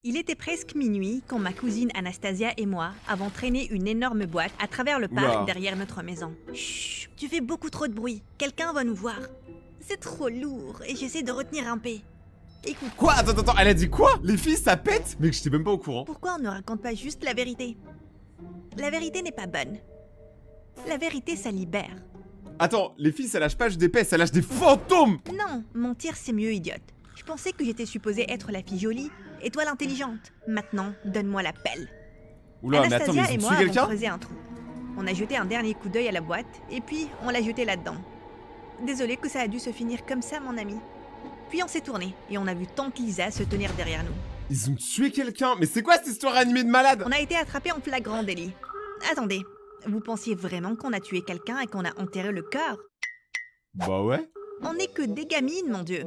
Il était presque minuit quand ma cousine Anastasia et moi avons traîné une énorme boîte à travers le parc Oula. derrière notre maison. Chut, tu fais beaucoup trop de bruit. Quelqu'un va nous voir. C'est trop lourd et j'essaie de retenir un peu. Écoute, Quoi? Attends, elle a dit quoi? Les filles, ça pète? Mec, j'étais même pas au courant. pourquoi on ne raconte pas juste la vérité? La vérité n'est pas bonne. La vérité, ça libère. Attends, les filles, ça lâche pas juste des pets, ça lâche des fantômes! Non, mentir c'est mieux, idiote. Je pensais que j'étais supposée être la fille jolie et toi l'intelligente. Maintenant, donne-moi la pelle. Oula, mais attends, mais Anastasia et ils ont moi tué avons quelqu'un? creusé un trou. On a jeté un dernier coup d'œil à la boîte et puis on l'a jeté là-dedans. Désolée que ça a dû se finir comme ça, mon ami. Puis on s'est tourné et on a vu tante Lisa se tenir derrière nous. Ils ont tué quelqu'un? Mais c'est quoi cette histoire animée de malade? On a été attrapés en flagrant délit. Attendez, vous pensiez vraiment qu'on a tué quelqu'un et qu'on a enterré le corps? Bah ouais. On n'est que des gamines, mon Dieu.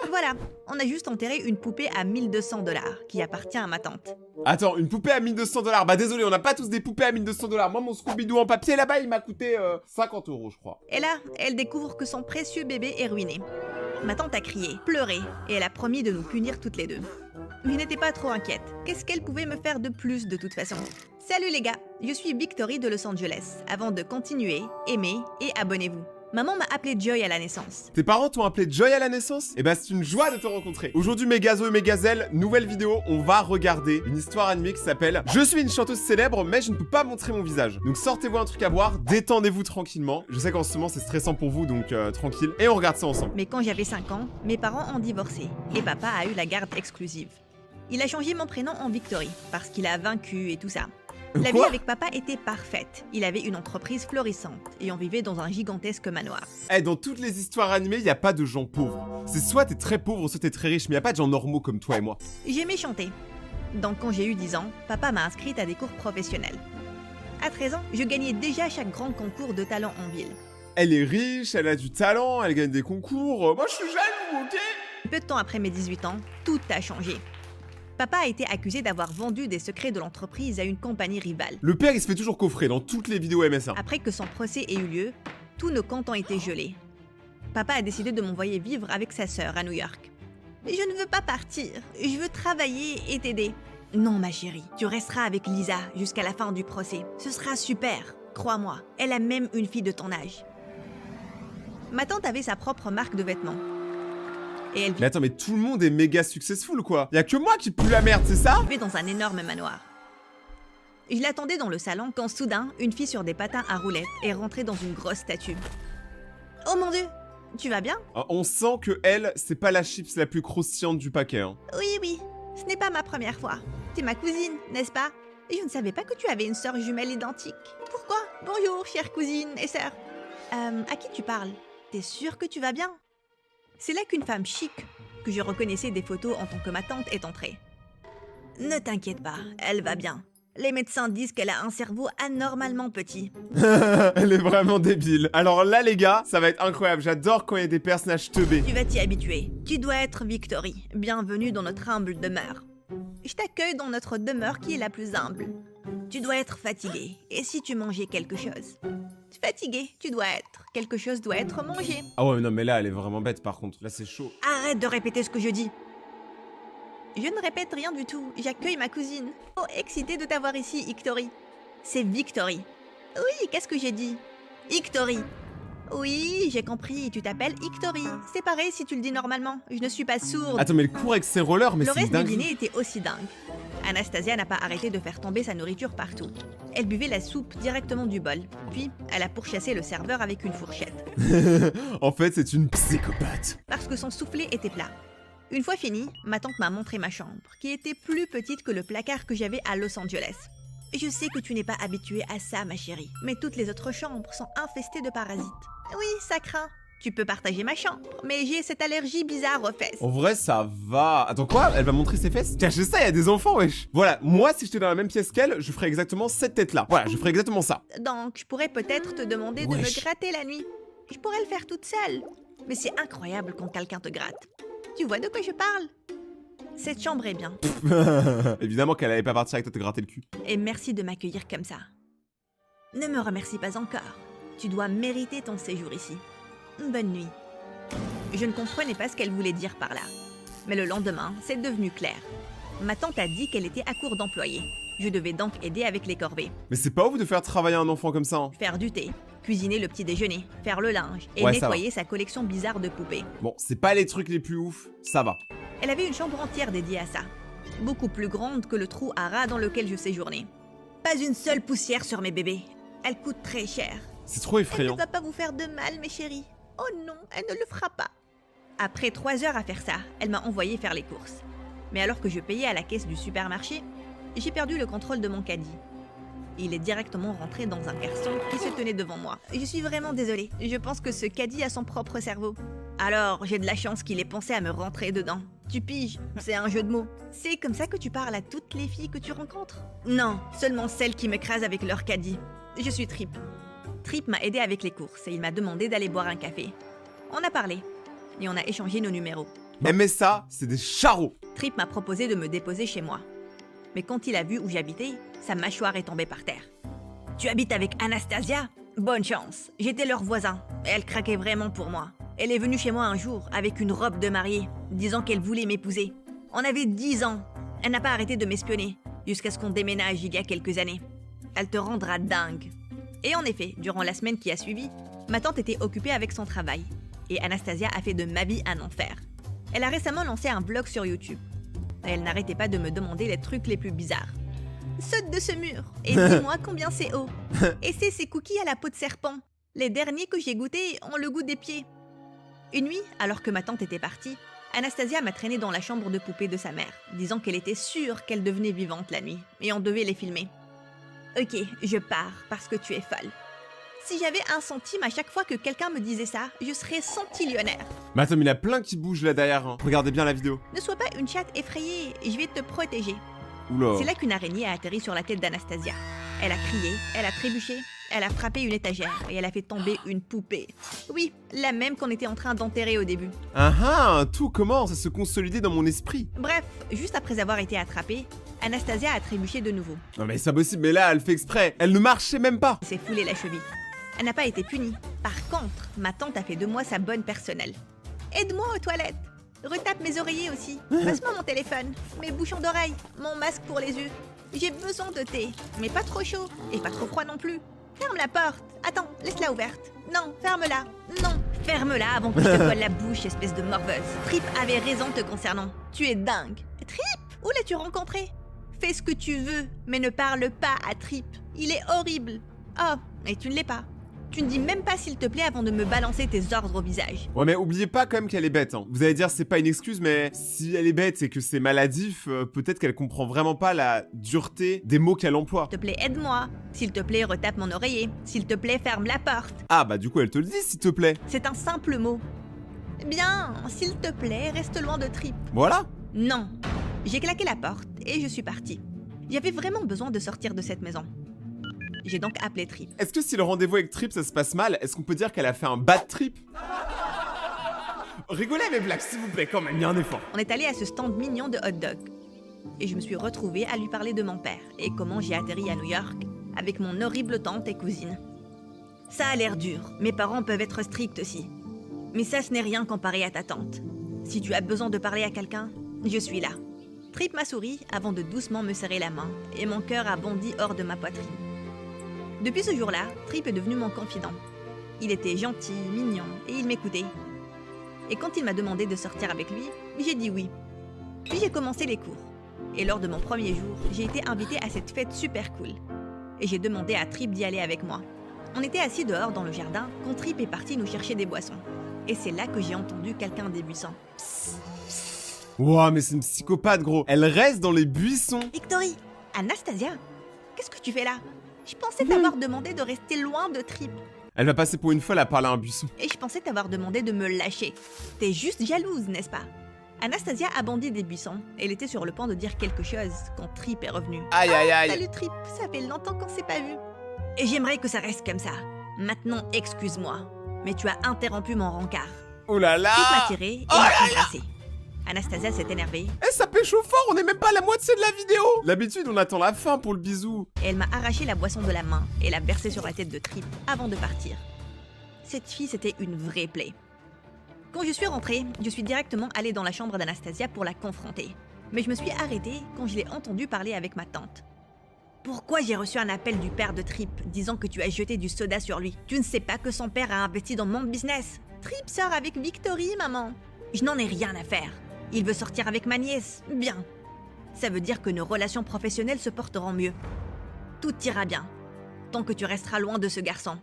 Voilà, on a juste enterré une poupée à 1200 $ qui appartient à ma tante. Attends, une poupée à 1200 $. Bah désolé, on n'a pas tous des poupées à 1200 $. Moi, mon Scooby-Doo en papier là-bas, il m'a coûté 50 €, je crois. Et là, elle découvre que son précieux bébé est ruiné. Ma tante a crié, pleuré, et elle a promis de nous punir toutes les deux. Mais je n'étais pas trop inquiète. Qu'est-ce qu'elle pouvait me faire de plus de toute façon? Salut les gars, je suis Victory de Los Angeles. Avant de continuer, aimez et abonnez-vous. Maman m'a appelée Joy à la naissance. Tes parents t'ont appelé Joy à la naissance? Eh bah c'est une joie de te rencontrer. Aujourd'hui mes gazos et mes gazelles, nouvelle vidéo, on va regarder une histoire animée qui s'appelle Je suis une chanteuse célèbre mais je ne peux pas montrer mon visage. Donc sortez-vous un truc à boire, détendez-vous tranquillement. Je sais qu'en ce moment c'est stressant pour vous donc tranquille. Et on regarde ça ensemble. Mais quand j'avais 5 ans, mes parents ont divorcé et papa a eu la garde exclusive. Il a changé mon prénom en Victory parce qu'il a vaincu et tout ça. La vie Quoi? avec papa était parfaite. Il avait une entreprise florissante et on vivait dans un gigantesque manoir. Eh, dans toutes les histoires animées, il y a pas de gens pauvres. C'est soit t'es très pauvre, soit t'es très riche, mais y a pas de gens normaux comme toi et moi. J'aimais chanter. Donc quand j'ai eu 10 ans, papa m'a inscrite à des cours professionnels. À 13 ans, je gagnais déjà chaque grand concours de talent en ville. Elle est riche, elle a du talent, elle gagne des concours. Moi je suis jaloux, ok? Peu de temps après mes 18 ans, tout a changé. Papa a été accusé d'avoir vendu des secrets de l'entreprise à une compagnie rivale. Le père il se fait toujours coffrer dans toutes les vidéos MSA. Après que son procès ait eu lieu, tous nos comptes ont été gelés. Papa a décidé de m'envoyer vivre avec sa sœur à New York. Je ne veux pas partir, je veux travailler et t'aider. Non ma chérie, tu resteras avec Lisa jusqu'à la fin du procès. Ce sera super, crois-moi, elle a même une fille de ton âge. Ma tante avait sa propre marque de vêtements. Et elle Mais attends, mais tout le monde est méga successful quoi. Y a que moi qui pue la merde, c'est ça? vivait dans un énorme manoir. Je l'attendais dans le salon quand soudain, une fille sur des patins à roulettes est rentrée dans une grosse statue. Oh mon Dieu, tu vas bien? On sent que elle, c'est pas la chips la plus croustillante du paquet. Hein. Oui, ce n'est pas ma première fois. T'es ma cousine, n'est-ce pas? Et je ne savais pas que tu avais une sœur jumelle identique. Pourquoi? Bonjour, chère cousine et sœur. À qui tu parles? T'es sûre que tu vas bien? C'est là qu'une femme chic, que je reconnaissais des photos en tant que ma tante, est entrée. Ne t'inquiète pas, elle va bien. Les médecins disent qu'elle a un cerveau anormalement petit. Elle est vraiment débile. Alors là les gars, ça va être incroyable. J'adore quand il y a des personnages teubés. Tu vas t'y habituer. Tu dois être Victory. Bienvenue dans notre humble demeure. Je t'accueille dans notre demeure qui est la plus humble. Tu dois être fatigué. Et si tu mangeais quelque chose? Fatigué, tu dois être. Quelque chose doit être mangé. Ah ouais, non mais là elle est vraiment bête par contre. Là c'est chaud. Arrête de répéter ce que je dis. Je ne répète rien du tout. J'accueille ma cousine. Oh, excitée de t'avoir ici, Victory. C'est Victory. Oui, qu'est-ce que j'ai dit? Victory. Oui, j'ai compris. Tu t'appelles Victory. C'est pareil si tu le dis normalement. Je ne suis pas sourde. Attends, mais elle court avec ses rollers, mais Le c'est reste du dingue. dîner était aussi dingue. Anastasia n'a pas arrêté de faire tomber sa nourriture partout. Elle buvait la soupe directement du bol. Puis, elle a pourchassé le serveur avec une fourchette. En fait, c'est une psychopathe. Parce que son soufflet était plat. Une fois fini, ma tante m'a montré ma chambre, qui était plus petite que le placard que j'avais à Los Angeles. Je sais que tu n'es pas habituée à ça, ma chérie, mais toutes les autres chambres sont infestées de parasites. Oui, ça craint. Tu peux partager ma chambre, mais j'ai cette allergie bizarre aux fesses. En vrai, ça va. Attends, quoi? Elle va montrer ses fesses? Cachez ça, il y a des enfants, wesh. Voilà, moi, si j'étais dans la même pièce qu'elle, je ferais exactement cette tête-là. Voilà, je ferais exactement ça. Donc, je pourrais peut-être te demander de Wesh. me gratter la nuit. Je pourrais le faire toute seule. Mais c'est incroyable quand quelqu'un te gratte. Tu vois de quoi je parle? Cette chambre est bien. Évidemment qu'elle allait pas partir avec toi te gratter le cul. Et merci de m'accueillir comme ça. Ne me remercie pas encore. Tu dois mériter ton séjour ici. Bonne nuit. Je ne comprenais pas ce qu'elle voulait dire par là. Mais le lendemain, c'est devenu clair. Ma tante a dit qu'elle était à court d'employés. Je devais donc aider avec les corvées. Mais c'est pas ouf de faire travailler un enfant comme ça. Hein. Faire du thé, cuisiner le petit déjeuner, faire le linge et Ouais, ça nettoyer sa collection bizarre de poupées. Bon, c'est pas les trucs les plus ouf, ça va. Elle avait une chambre entière dédiée à ça. Beaucoup plus grande que le trou à rats dans lequel je séjournais. Pas une seule poussière sur mes bébés. Elle coûte très cher. C'est trop Elle effrayant. ne va pas vous faire de mal, mes chéris. Oh non, elle ne le fera pas. Après 3 heures à faire ça, elle m'a envoyé faire les courses. Mais alors que je payais à la caisse du supermarché, j'ai perdu le contrôle de mon caddie. Il est directement rentré dans un garçon qui se tenait devant moi. Je suis vraiment désolée. Je pense que ce caddie a son propre cerveau. Alors, j'ai de la chance qu'il ait pensé à me rentrer dedans. Tu piges, c'est un jeu de mots. C'est comme ça que tu parles à toutes les filles que tu rencontres? Non, seulement celles qui m'écrasent avec leur caddie. Je suis Trip. Trip m'a aidé avec les courses et il m'a demandé d'aller boire un café. On a parlé et on a échangé nos numéros. Mais ça, c'est des charros. Trip m'a proposé de me déposer chez moi. Mais quand il a vu où j'habitais, sa mâchoire est tombée par terre. Tu habites avec Anastasia? Bonne chance. J'étais leur voisin. Elle craquait vraiment pour moi. Elle est venue chez moi un jour avec une robe de mariée, disant qu'elle voulait m'épouser. On avait 10 ans. Elle n'a pas arrêté de m'espionner, jusqu'à ce qu'on déménage il y a quelques années. Elle te rendra dingue. Et en effet, durant la semaine qui a suivi, ma tante était occupée avec son travail. Et Anastasia a fait de ma vie un enfer. Elle a récemment lancé un blog sur YouTube. Et elle n'arrêtait pas de me demander les trucs les plus bizarres. Saute de ce mur et dis-moi combien c'est haut. Et c'est ces cookies à la peau de serpent. Les derniers que j'ai goûtés ont le goût des pieds. Une nuit, alors que ma tante était partie, Anastasia m'a traîné dans la chambre de poupée de sa mère, disant qu'elle était sûre qu'elle devenait vivante la nuit, et on devait les filmer. Ok, je pars, parce que tu es folle. Si j'avais 1 centime à chaque fois que quelqu'un me disait ça, je serais centillionnaire. Mais attends, mais il y en a plein qui bougent là derrière. Hein. Regardez bien la vidéo. Ne sois pas une chatte effrayée, je vais te protéger. Oula. C'est là qu'une araignée a atterri sur la tête d'Anastasia. Elle a crié, elle a trébuché, elle a frappé une étagère et elle a fait tomber une poupée. Oui, la même qu'on était en train d'enterrer au début. Tout commence à se consolider dans mon esprit. Bref, juste après avoir été attrapée, Anastasia a trébuché de nouveau. Non mais c'est pas possible, mais là, elle fait exprès. Elle ne marchait même pas. Elle s'est foulée la cheville. Elle n'a pas été punie. Par contre, ma tante a fait de moi sa bonne personnelle. Aide-moi aux toilettes. Retape mes oreillers aussi. Passe-moi mon téléphone, mes bouchons d'oreilles, mon masque pour les yeux. J'ai besoin de thé, mais pas trop chaud et pas trop froid non plus. Ferme la porte. Attends, laisse-la ouverte. Non, ferme-la. Non, ferme-la avant que je te colle la bouche, espèce de morveuse. Trip avait raison te concernant. Tu es dingue. Trip? Où l'as-tu rencontré? Fais ce que tu veux, mais ne parle pas à Trip. Il est horrible. Oh, et tu ne l'es pas. Tu ne dis même pas s'il te plaît avant de me balancer tes ordres au visage. Ouais mais oubliez pas quand même qu'elle est bête. Hein. Vous allez dire c'est pas une excuse, mais si elle est bête et que c'est maladif, peut-être qu'elle comprend vraiment pas la dureté des mots qu'elle emploie. S'il te plaît, aide-moi. S'il te plaît, retape mon oreiller. S'il te plaît, ferme la porte. Ah bah du coup elle te le dit s'il te plaît. C'est un simple mot. Bien, s'il te plaît, reste loin de Trip. Voilà. Non. J'ai claqué la porte et je suis partie. J'avais vraiment besoin de sortir de cette maison. J'ai donc appelé Trip. Est-ce que si le rendez-vous avec Trip ça se passe mal, est-ce qu'on peut dire qu'elle a fait un bad trip? Rigolez mes blagues s'il vous plaît quand même, il y a un effort. On est allé à ce stand mignon de hot dog. Et je me suis retrouvée à lui parler de mon père et comment j'ai atterri à New York avec mon horrible tante et cousine. Ça a l'air dur, mes parents peuvent être stricts aussi. Mais ça ce n'est rien comparé à ta tante. Si tu as besoin de parler à quelqu'un, je suis là. Trip m'a souri avant de doucement me serrer la main et mon cœur a bondi hors de ma poitrine. Depuis ce jour-là, Trip est devenu mon confident. Il était gentil, mignon et il m'écoutait. Et quand il m'a demandé de sortir avec lui, j'ai dit oui. Puis j'ai commencé les cours. Et lors de mon premier jour, j'ai été invitée à cette fête super cool. Et j'ai demandé à Trip d'y aller avec moi. On était assis dehors dans le jardin quand Trip est parti nous chercher des boissons. Et c'est là que j'ai entendu quelqu'un des buissons. Ouah mais c'est une psychopathe gros. Elle reste dans les buissons. Victory! Anastasia? Qu'est-ce que tu fais là? Je pensais t'avoir demandé de rester loin de Trip. Elle va passer pour une folle à parler à un buisson. Et je pensais t'avoir demandé de me lâcher. T'es juste jalouse, n'est-ce pas? Anastasia a bondi des buissons. Elle était sur le point de dire quelque chose quand Trip est revenu. Aïe aïe aïe. Salut Trip, ça fait longtemps qu'on s'est pas vu. Et j'aimerais que ça reste comme ça. Maintenant, excuse-moi, mais tu as interrompu mon rencard. Oh là là. Trip m'a tiré et m'a embrassé. Anastasia s'est énervée. Eh ça pécho fort, on est même pas à la moitié de la vidéo. D'habitude on attend la fin pour le bisou. Et elle m'a arraché la boisson de la main et l'a versée sur la tête de Trip avant de partir. Cette fille, c'était une vraie plaie. Quand je suis rentrée, je suis directement allée dans la chambre d'Anastasia pour la confronter. Mais je me suis arrêtée quand je l'ai entendu parler avec ma tante. Pourquoi j'ai reçu un appel du père de Trip disant que tu as jeté du soda sur lui? Tu ne sais pas que son père a investi dans mon business. Trip sort avec Victory, maman. Je n'en ai rien à faire. Il veut sortir avec ma nièce. Bien. Ça veut dire que nos relations professionnelles se porteront mieux. Tout ira bien. Tant que tu resteras loin de ce garçon.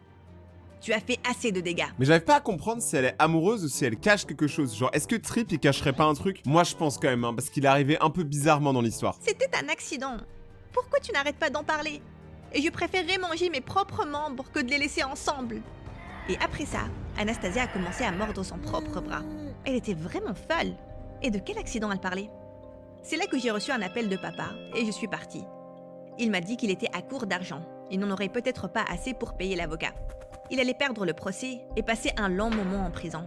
Tu as fait assez de dégâts. Mais j'arrive pas à comprendre si elle est amoureuse ou si elle cache quelque chose. Genre, est-ce que Trip, il cacherait pas un truc? Moi, je pense quand même, hein, parce qu'il est arrivé un peu bizarrement dans l'histoire. C'était un accident. Pourquoi tu n'arrêtes pas d'en parler? Et je préférerais manger mes propres membres que de les laisser ensemble. Et après ça, Anastasia a commencé à mordre son propre bras. Elle était vraiment folle. Et de quel accident elle parlait? C'est là que j'ai reçu un appel de papa et je suis partie. Il m'a dit qu'il était à court d'argent. Il n'en aurait peut-être pas assez pour payer l'avocat. Il allait perdre le procès et passer un long moment en prison.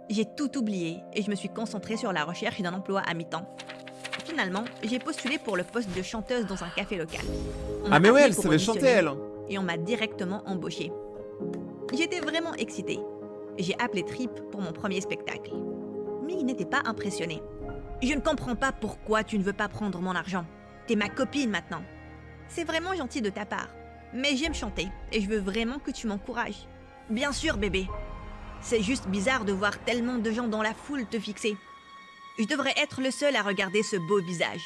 J'ai tout oublié et je me suis concentrée sur la recherche d'un emploi à mi-temps. Finalement, j'ai postulé pour le poste de chanteuse dans un café local. Ah mais ouais, elle savait chanter, elle. Et on m'a directement embauchée. J'étais vraiment excitée. J'ai appelé Trip pour mon premier spectacle. Mais il n'était pas impressionné. Je ne comprends pas pourquoi tu ne veux pas prendre mon argent. T'es ma copine maintenant. C'est vraiment gentil de ta part. Mais j'aime chanter et je veux vraiment que tu m'encourages. Bien sûr, bébé. C'est juste bizarre de voir tellement de gens dans la foule te fixer. Je devrais être le seul à regarder ce beau visage.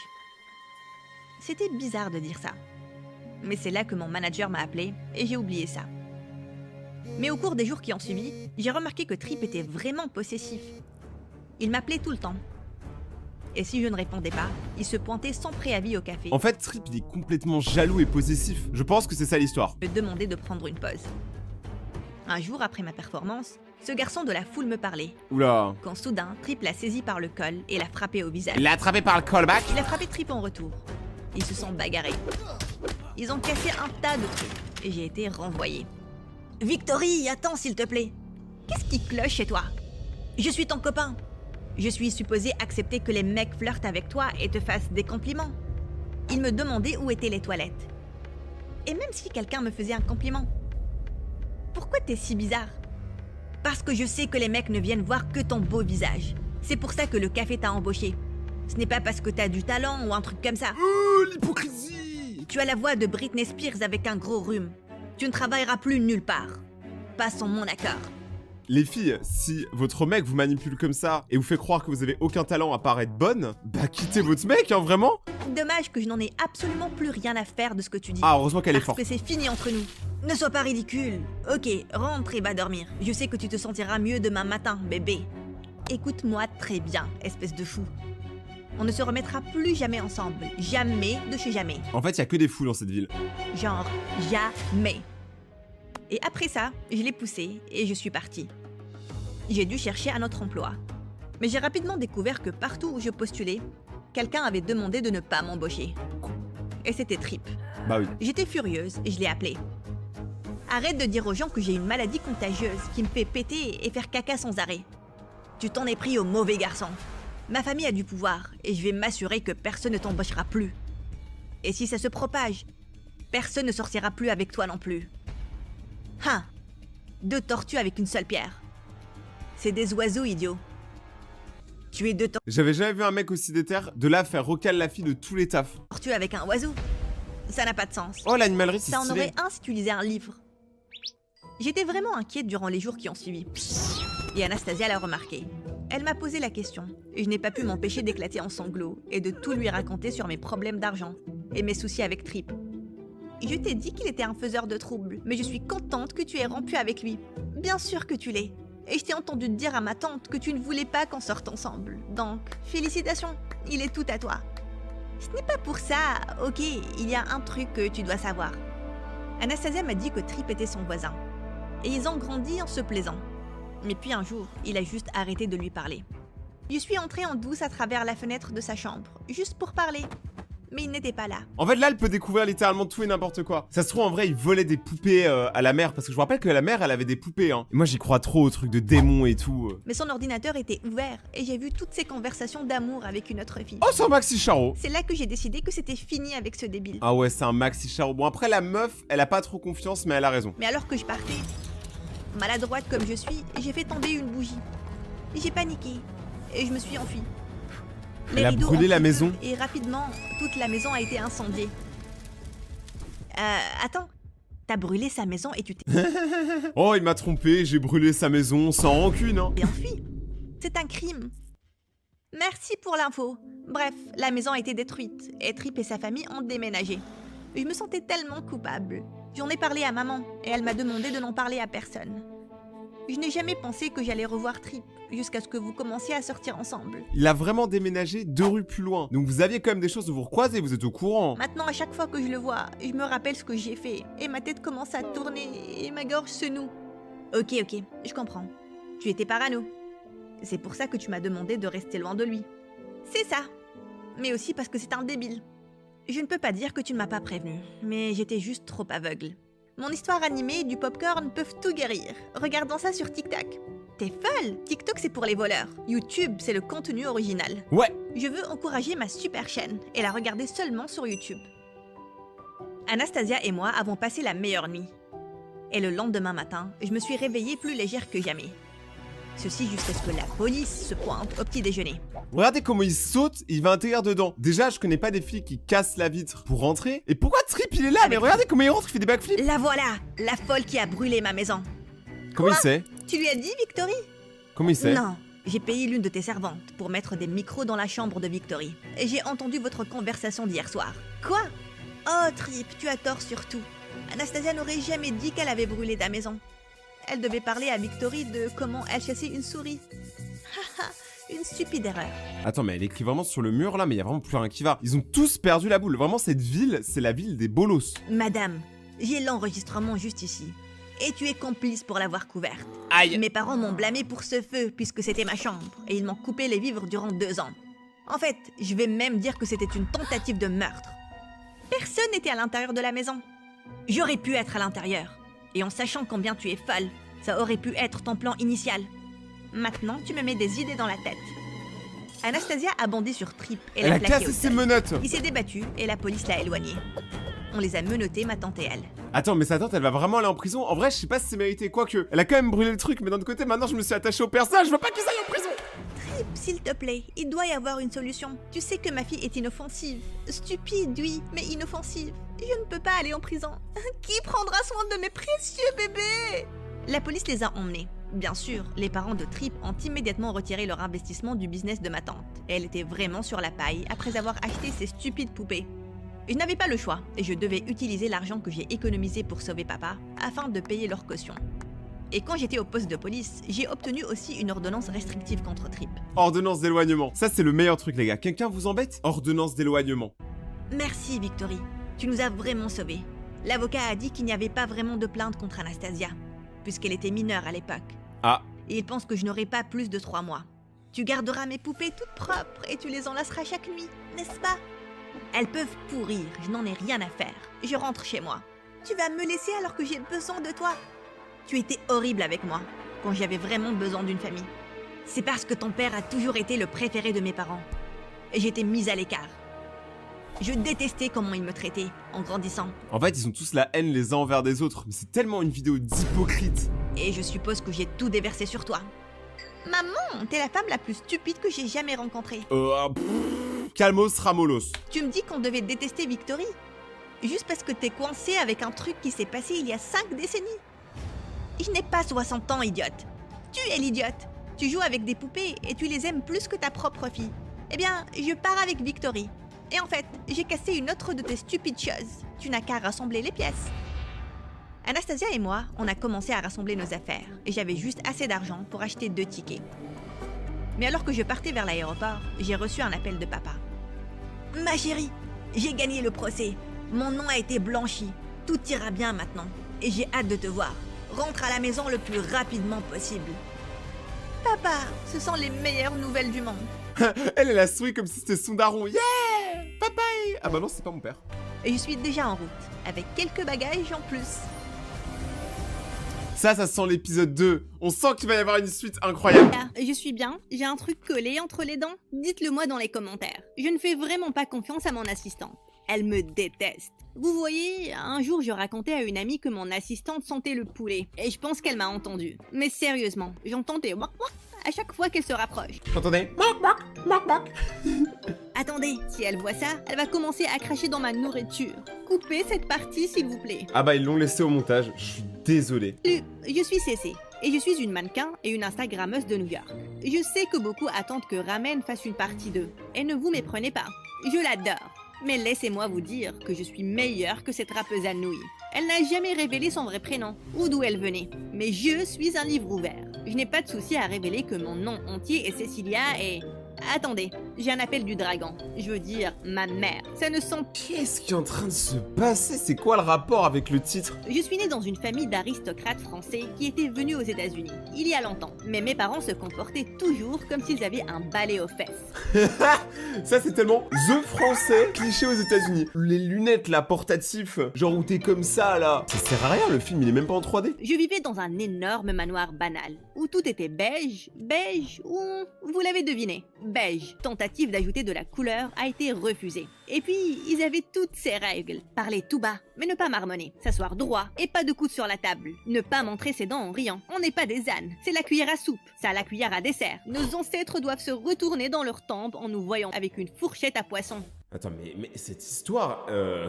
C'était bizarre de dire ça. Mais c'est là que mon manager m'a appelé et j'ai oublié ça. Mais au cours des jours qui ont suivi, j'ai remarqué que Trip était vraiment possessif. Il m'appelait tout le temps. Et si je ne répondais pas, il se pointait sans préavis au café. En fait, Trip, il est complètement jaloux et possessif. Je pense que c'est ça l'histoire. Me demander de prendre une pause. Un jour après ma performance, ce garçon de la foule me parlait. Oula. Quand soudain, Trip l'a saisi par le col et l'a frappé au visage. Il l'a attrapé par le callback. Il a frappé Trip en retour. Ils se sont bagarrés. Ils ont cassé un tas de trucs et j'ai été renvoyée. Victory, attends s'il te plaît. Qu'est-ce qui cloche chez toi? Je suis ton copain. Je suis supposée accepter que les mecs flirtent avec toi et te fassent des compliments. Il me demandait où étaient les toilettes. Et même si quelqu'un me faisait un compliment. Pourquoi t'es si bizarre? Parce que je sais que les mecs ne viennent voir que ton beau visage. C'est pour ça que le café t'a embauché. Ce n'est pas parce que t'as du talent ou un truc comme ça. Oh, l'hypocrisie! Tu as la voix de Britney Spears avec un gros rhume. Tu ne travailleras plus nulle part. Pas sans mon accord. Les filles, si votre mec vous manipule comme ça et vous fait croire que vous avez aucun talent à part être bonne, bah quittez votre mec, hein, vraiment. Dommage que je n'en ai absolument plus rien à faire de ce que tu dis. Ah, heureusement qu'elle est Parce forte. que c'est fini entre nous. Ne sois pas ridicule. Ok, rentre et va dormir. Je sais que tu te sentiras mieux demain matin, bébé. Écoute-moi très bien, espèce de fou. On ne se remettra plus jamais ensemble. Jamais de chez jamais. En fait, il y a que des fous dans cette ville. Genre, jamais. Et après ça, je l'ai poussé et je suis partie. J'ai dû chercher un autre emploi. Mais j'ai rapidement découvert que partout où je postulais, quelqu'un avait demandé de ne pas m'embaucher. Et c'était Trip. Bah oui. J'étais furieuse et je l'ai appelé. Arrête de dire aux gens que j'ai une maladie contagieuse qui me fait péter et faire caca sans arrêt. Tu t'en es pris au mauvais garçon. Ma famille a du pouvoir et je vais m'assurer que personne ne t'embauchera plus. Et si ça se propage, personne ne sortira plus avec toi non plus. Hein? 2 tortues avec une seule pierre. C'est des oiseaux, idiot. Tu es 2 J'avais jamais vu un mec aussi déter de là faire recal la fille de tous les tafs. tortues avec un oiseau. Ça n'a pas de sens. Oh, l'animalerie, c'est Ça en stylé. aurait un si tu lisais un livre. J'étais vraiment inquiète durant les jours qui ont suivi. Et Anastasia l'a remarqué. Elle m'a posé la question, et je n'ai pas pu m'empêcher d'éclater en sanglots et de tout lui raconter sur mes problèmes d'argent et mes soucis avec Trip. Je t'ai dit qu'il était un faiseur de troubles, mais je suis contente que tu aies rompu avec lui. Bien sûr que tu l'es. Et je t'ai entendu dire à ma tante que tu ne voulais pas qu'on sorte ensemble. Donc, félicitations, il est tout à toi. Ce n'est pas pour ça, ok, il y a un truc que tu dois savoir. Anastasia m'a dit que Trip était son voisin. Et ils ont grandi en se plaisant. Mais puis un jour, il a juste arrêté de lui parler. Je suis entrée en douce à travers la fenêtre de sa chambre, juste pour parler. Mais il n'était pas là. En fait, là, elle peut découvrir littéralement tout et n'importe quoi. Ça se trouve, en vrai, il volait des poupées à la mère. Parce que je vous rappelle que la mère, elle avait des poupées, hein. Et moi, j'y crois trop aux trucs de démons et tout. Mais son ordinateur était ouvert et j'ai vu toutes ses conversations d'amour avec une autre fille. Oh, c'est un maxi charo. C'est là que j'ai décidé que c'était fini avec ce débile. Ah ouais, c'est un maxi charo. Bon, après, la meuf, elle a pas trop confiance, mais elle a raison. Mais alors que je partais, maladroite comme je suis, j'ai fait tomber une bougie. J'ai paniqué et je me suis enfuie. Les Elle a rideaux brûlé ont la pris maison. feu Et rapidement, toute la maison a été incendiée. Attends. T'as brûlé sa maison et tu t'es Oh, il m'a trompé, j'ai brûlé sa maison sans rancune, hein. enfui. C'est un crime. Merci pour l'info. Bref, la maison a été détruite et Trip et sa famille ont déménagé. Je me sentais tellement coupable. J'en ai parlé à maman et elle m'a demandé de n'en parler à personne. Je n'ai jamais pensé que j'allais revoir Trip jusqu'à ce que vous commenciez à sortir ensemble. Il a vraiment déménagé 2 rues plus loin. Donc vous aviez quand même des choses de vous recroiser, vous êtes au courant. Maintenant, à chaque fois que je le vois, je me rappelle ce que j'ai fait et ma tête commence à tourner et ma gorge se noue. Ok, je comprends. Tu étais parano. C'est pour ça que tu m'as demandé de rester loin de lui. C'est ça. Mais aussi parce que c'est un débile. Je ne peux pas dire que tu ne m'as pas prévenu, mais j'étais juste trop aveugle. Mon histoire animée et du popcorn peuvent tout guérir. Regardons ça sur TikTok. T'es folle! TikTok, c'est pour les voleurs. YouTube, c'est le contenu original. Ouais. Je veux encourager ma super chaîne et la regarder seulement sur YouTube. Anastasia et moi avons passé la meilleure nuit. Et le lendemain matin, je me suis réveillée plus légère que jamais. Ceci jusqu'à ce que la police se pointe au petit déjeuner. Regardez comment il saute, il va intégrer dedans. Déjà, je connais pas des flics qui cassent la vitre pour rentrer. Et pourquoi Trip il est là? Mais regardez comment il rentre, il fait des backflips. La voilà! La folle qui a brûlé ma maison. Comment il sait? Tu lui as dit, Victory? Comment il sait? Non, j'ai payé l'une de tes servantes pour mettre des micros dans la chambre de Victory. Et j'ai entendu votre conversation d'hier soir. Quoi? Oh, Trip, tu as tort sur tout. Anastasia n'aurait jamais dit qu'elle avait brûlé ta maison. Elle devait parler à Victory de comment elle chassait une souris. Haha, une stupide erreur. Attends, mais elle écrit vraiment sur le mur là, mais il y a vraiment plus rien qui va. Ils ont tous perdu la boule. Vraiment, cette ville, c'est la ville des bolos. Madame, j'ai l'enregistrement juste ici. Et tu es complice pour l'avoir couverte. Aïe. Mes parents m'ont blâmé pour ce feu puisque c'était ma chambre et ils m'ont coupé les vivres durant 2 ans. En fait, je vais même dire que c'était une tentative de meurtre. Personne n'était à l'intérieur de la maison. J'aurais pu être à l'intérieur. Et en sachant combien tu es folle, ça aurait pu être ton plan initial. Maintenant, tu me mets des idées dans la tête. Anastasia a bandé sur Trip et Elle l'a a plaqué cassé au ses sol. menottes. Il s'est débattu et la police l'a éloigné. On les a menottés, ma tante et elle. Attends, mais sa tante, elle va vraiment aller en prison. En vrai, je sais pas si c'est mérité. Quoique, elle a quand même brûlé le truc, mais d'un autre côté, maintenant, je me suis attaché au personnage. Je veux pas qu'ils aillent en prison. Trip, s'il te plaît, il doit y avoir une solution. Tu sais que ma fille est inoffensive. Stupide, oui, mais inoffensive. Je ne peux pas aller en prison. Qui prendra soin de mes précieux bébés? La police les a emmenés. Bien sûr, les parents de Trip ont immédiatement retiré leur investissement du business de ma tante. Et elle était vraiment sur la paille après avoir acheté ces stupides poupées. Je n'avais pas le choix et je devais utiliser l'argent que j'ai économisé pour sauver papa afin de payer leur caution. Et quand j'étais au poste de police, j'ai obtenu aussi une ordonnance restrictive contre Trip. Ordonnance d'éloignement. Ça, c'est le meilleur truc, les gars. Quelqu'un vous embête? Ordonnance d'éloignement. Merci Victory, tu nous as vraiment sauvés. L'avocat a dit qu'il n'y avait pas vraiment de plainte contre Anastasia, puisqu'elle était mineure à l'époque. Ah. Et il pense que je n'aurai pas plus de 3 mois. Tu garderas mes poupées toutes propres et tu les enlaceras chaque nuit, n'est-ce pas? Elles peuvent pourrir, je n'en ai rien à faire. Je rentre chez moi. Tu vas me laisser alors que j'ai besoin de toi? Tu étais horrible avec moi, quand j'avais vraiment besoin d'une famille. C'est parce que ton père a toujours été le préféré de mes parents. Et j'étais mise à l'écart. Je détestais comment il me traitait, en grandissant. En fait, ils ont tous la haine les uns envers des autres. Mais c'est tellement une vidéo d'hypocrite. Et je suppose que j'ai tout déversé sur toi. Maman, t'es la femme la plus stupide que j'ai jamais rencontrée. Calmos Ramolos. Tu me dis qu'on devait détester Victory? Juste parce que t'es coincé avec un truc qui s'est passé il y a 5 décennies. Je n'ai pas 60 ans, idiote. Tu es l'idiote. Tu joues avec des poupées et tu les aimes plus que ta propre fille. Eh bien, je pars avec Victory. Et en fait, j'ai cassé une autre de tes stupides choses. Tu n'as qu'à rassembler les pièces. Anastasia et moi, on a commencé à rassembler nos affaires. Et j'avais juste assez d'argent pour acheter 2 tickets. Mais alors que je partais vers l'aéroport, j'ai reçu un appel de papa. Ma chérie, j'ai gagné le procès. Mon nom a été blanchi. Tout ira bien maintenant. Et j'ai hâte de te voir. Rentre à la maison le plus rapidement possible. Papa, ce sont les meilleures nouvelles du monde. Elle a souri comme si c'était son daron. Yeah! Papa! Ah bah non, c'est pas mon père. Et je suis déjà en route, avec quelques bagages en plus. Ça sent l'épisode 2. On sent qu'il va y avoir une suite incroyable. Je suis bien, j'ai un truc collé entre les dents. Dites-le moi dans les commentaires. Je ne fais vraiment pas confiance à mon assistante. Elle me déteste. Vous voyez, un jour je racontais à une amie que mon assistante sentait le poulet. Et je pense qu'elle m'a entendu. Mais sérieusement, j'entendais wak wak à chaque fois qu'elle se rapproche. J'entendais. Attendez, si elle voit ça, elle va commencer à cracher dans ma nourriture. Coupez cette partie s'il vous plaît. Ah bah ils l'ont laissé au montage, je suis désolé. Je suis Cécé, et je suis une mannequin et une Instagrammeuse de New York. Je sais que beaucoup attendent que Ramen fasse une partie 2, et ne vous méprenez pas, je l'adore. Mais laissez-moi vous dire que je suis meilleure que cette rappeuse à nouilles. Elle n'a jamais révélé son vrai prénom, ou d'où elle venait. Mais je suis un livre ouvert. Je n'ai pas de souci à révéler que mon nom entier est Cecilia et... Attendez, j'ai un appel du dragon. Je veux dire, ma mère. Ça ne sent... Qu'est-ce qui est en train de se passer? C'est quoi le rapport avec le titre? Je suis née dans une famille d'aristocrates français qui étaient venus aux États-Unis, il y a longtemps. Mais mes parents se comportaient toujours comme s'ils avaient un balai aux fesses. Ça c'est tellement The Français cliché aux États-Unis. Les lunettes là, portatifs, genre où t'es comme ça là. Ça sert à rien, le film il est même pas en 3D. Je vivais dans un énorme manoir banal, où tout était beige, ou... vous l'avez deviné, beige. Tentative d'ajouter de la couleur a été refusée. Et puis, ils avaient toutes ces règles. Parler tout bas, mais ne pas marmonner. S'asseoir droit et pas de coude sur la table. Ne pas montrer ses dents en riant. On n'est pas des ânes. C'est la cuillère à soupe. Ça, la cuillère à dessert. Nos ancêtres doivent se retourner dans leur tombe en nous voyant avec une fourchette à poisson. Attends, mais cette histoire,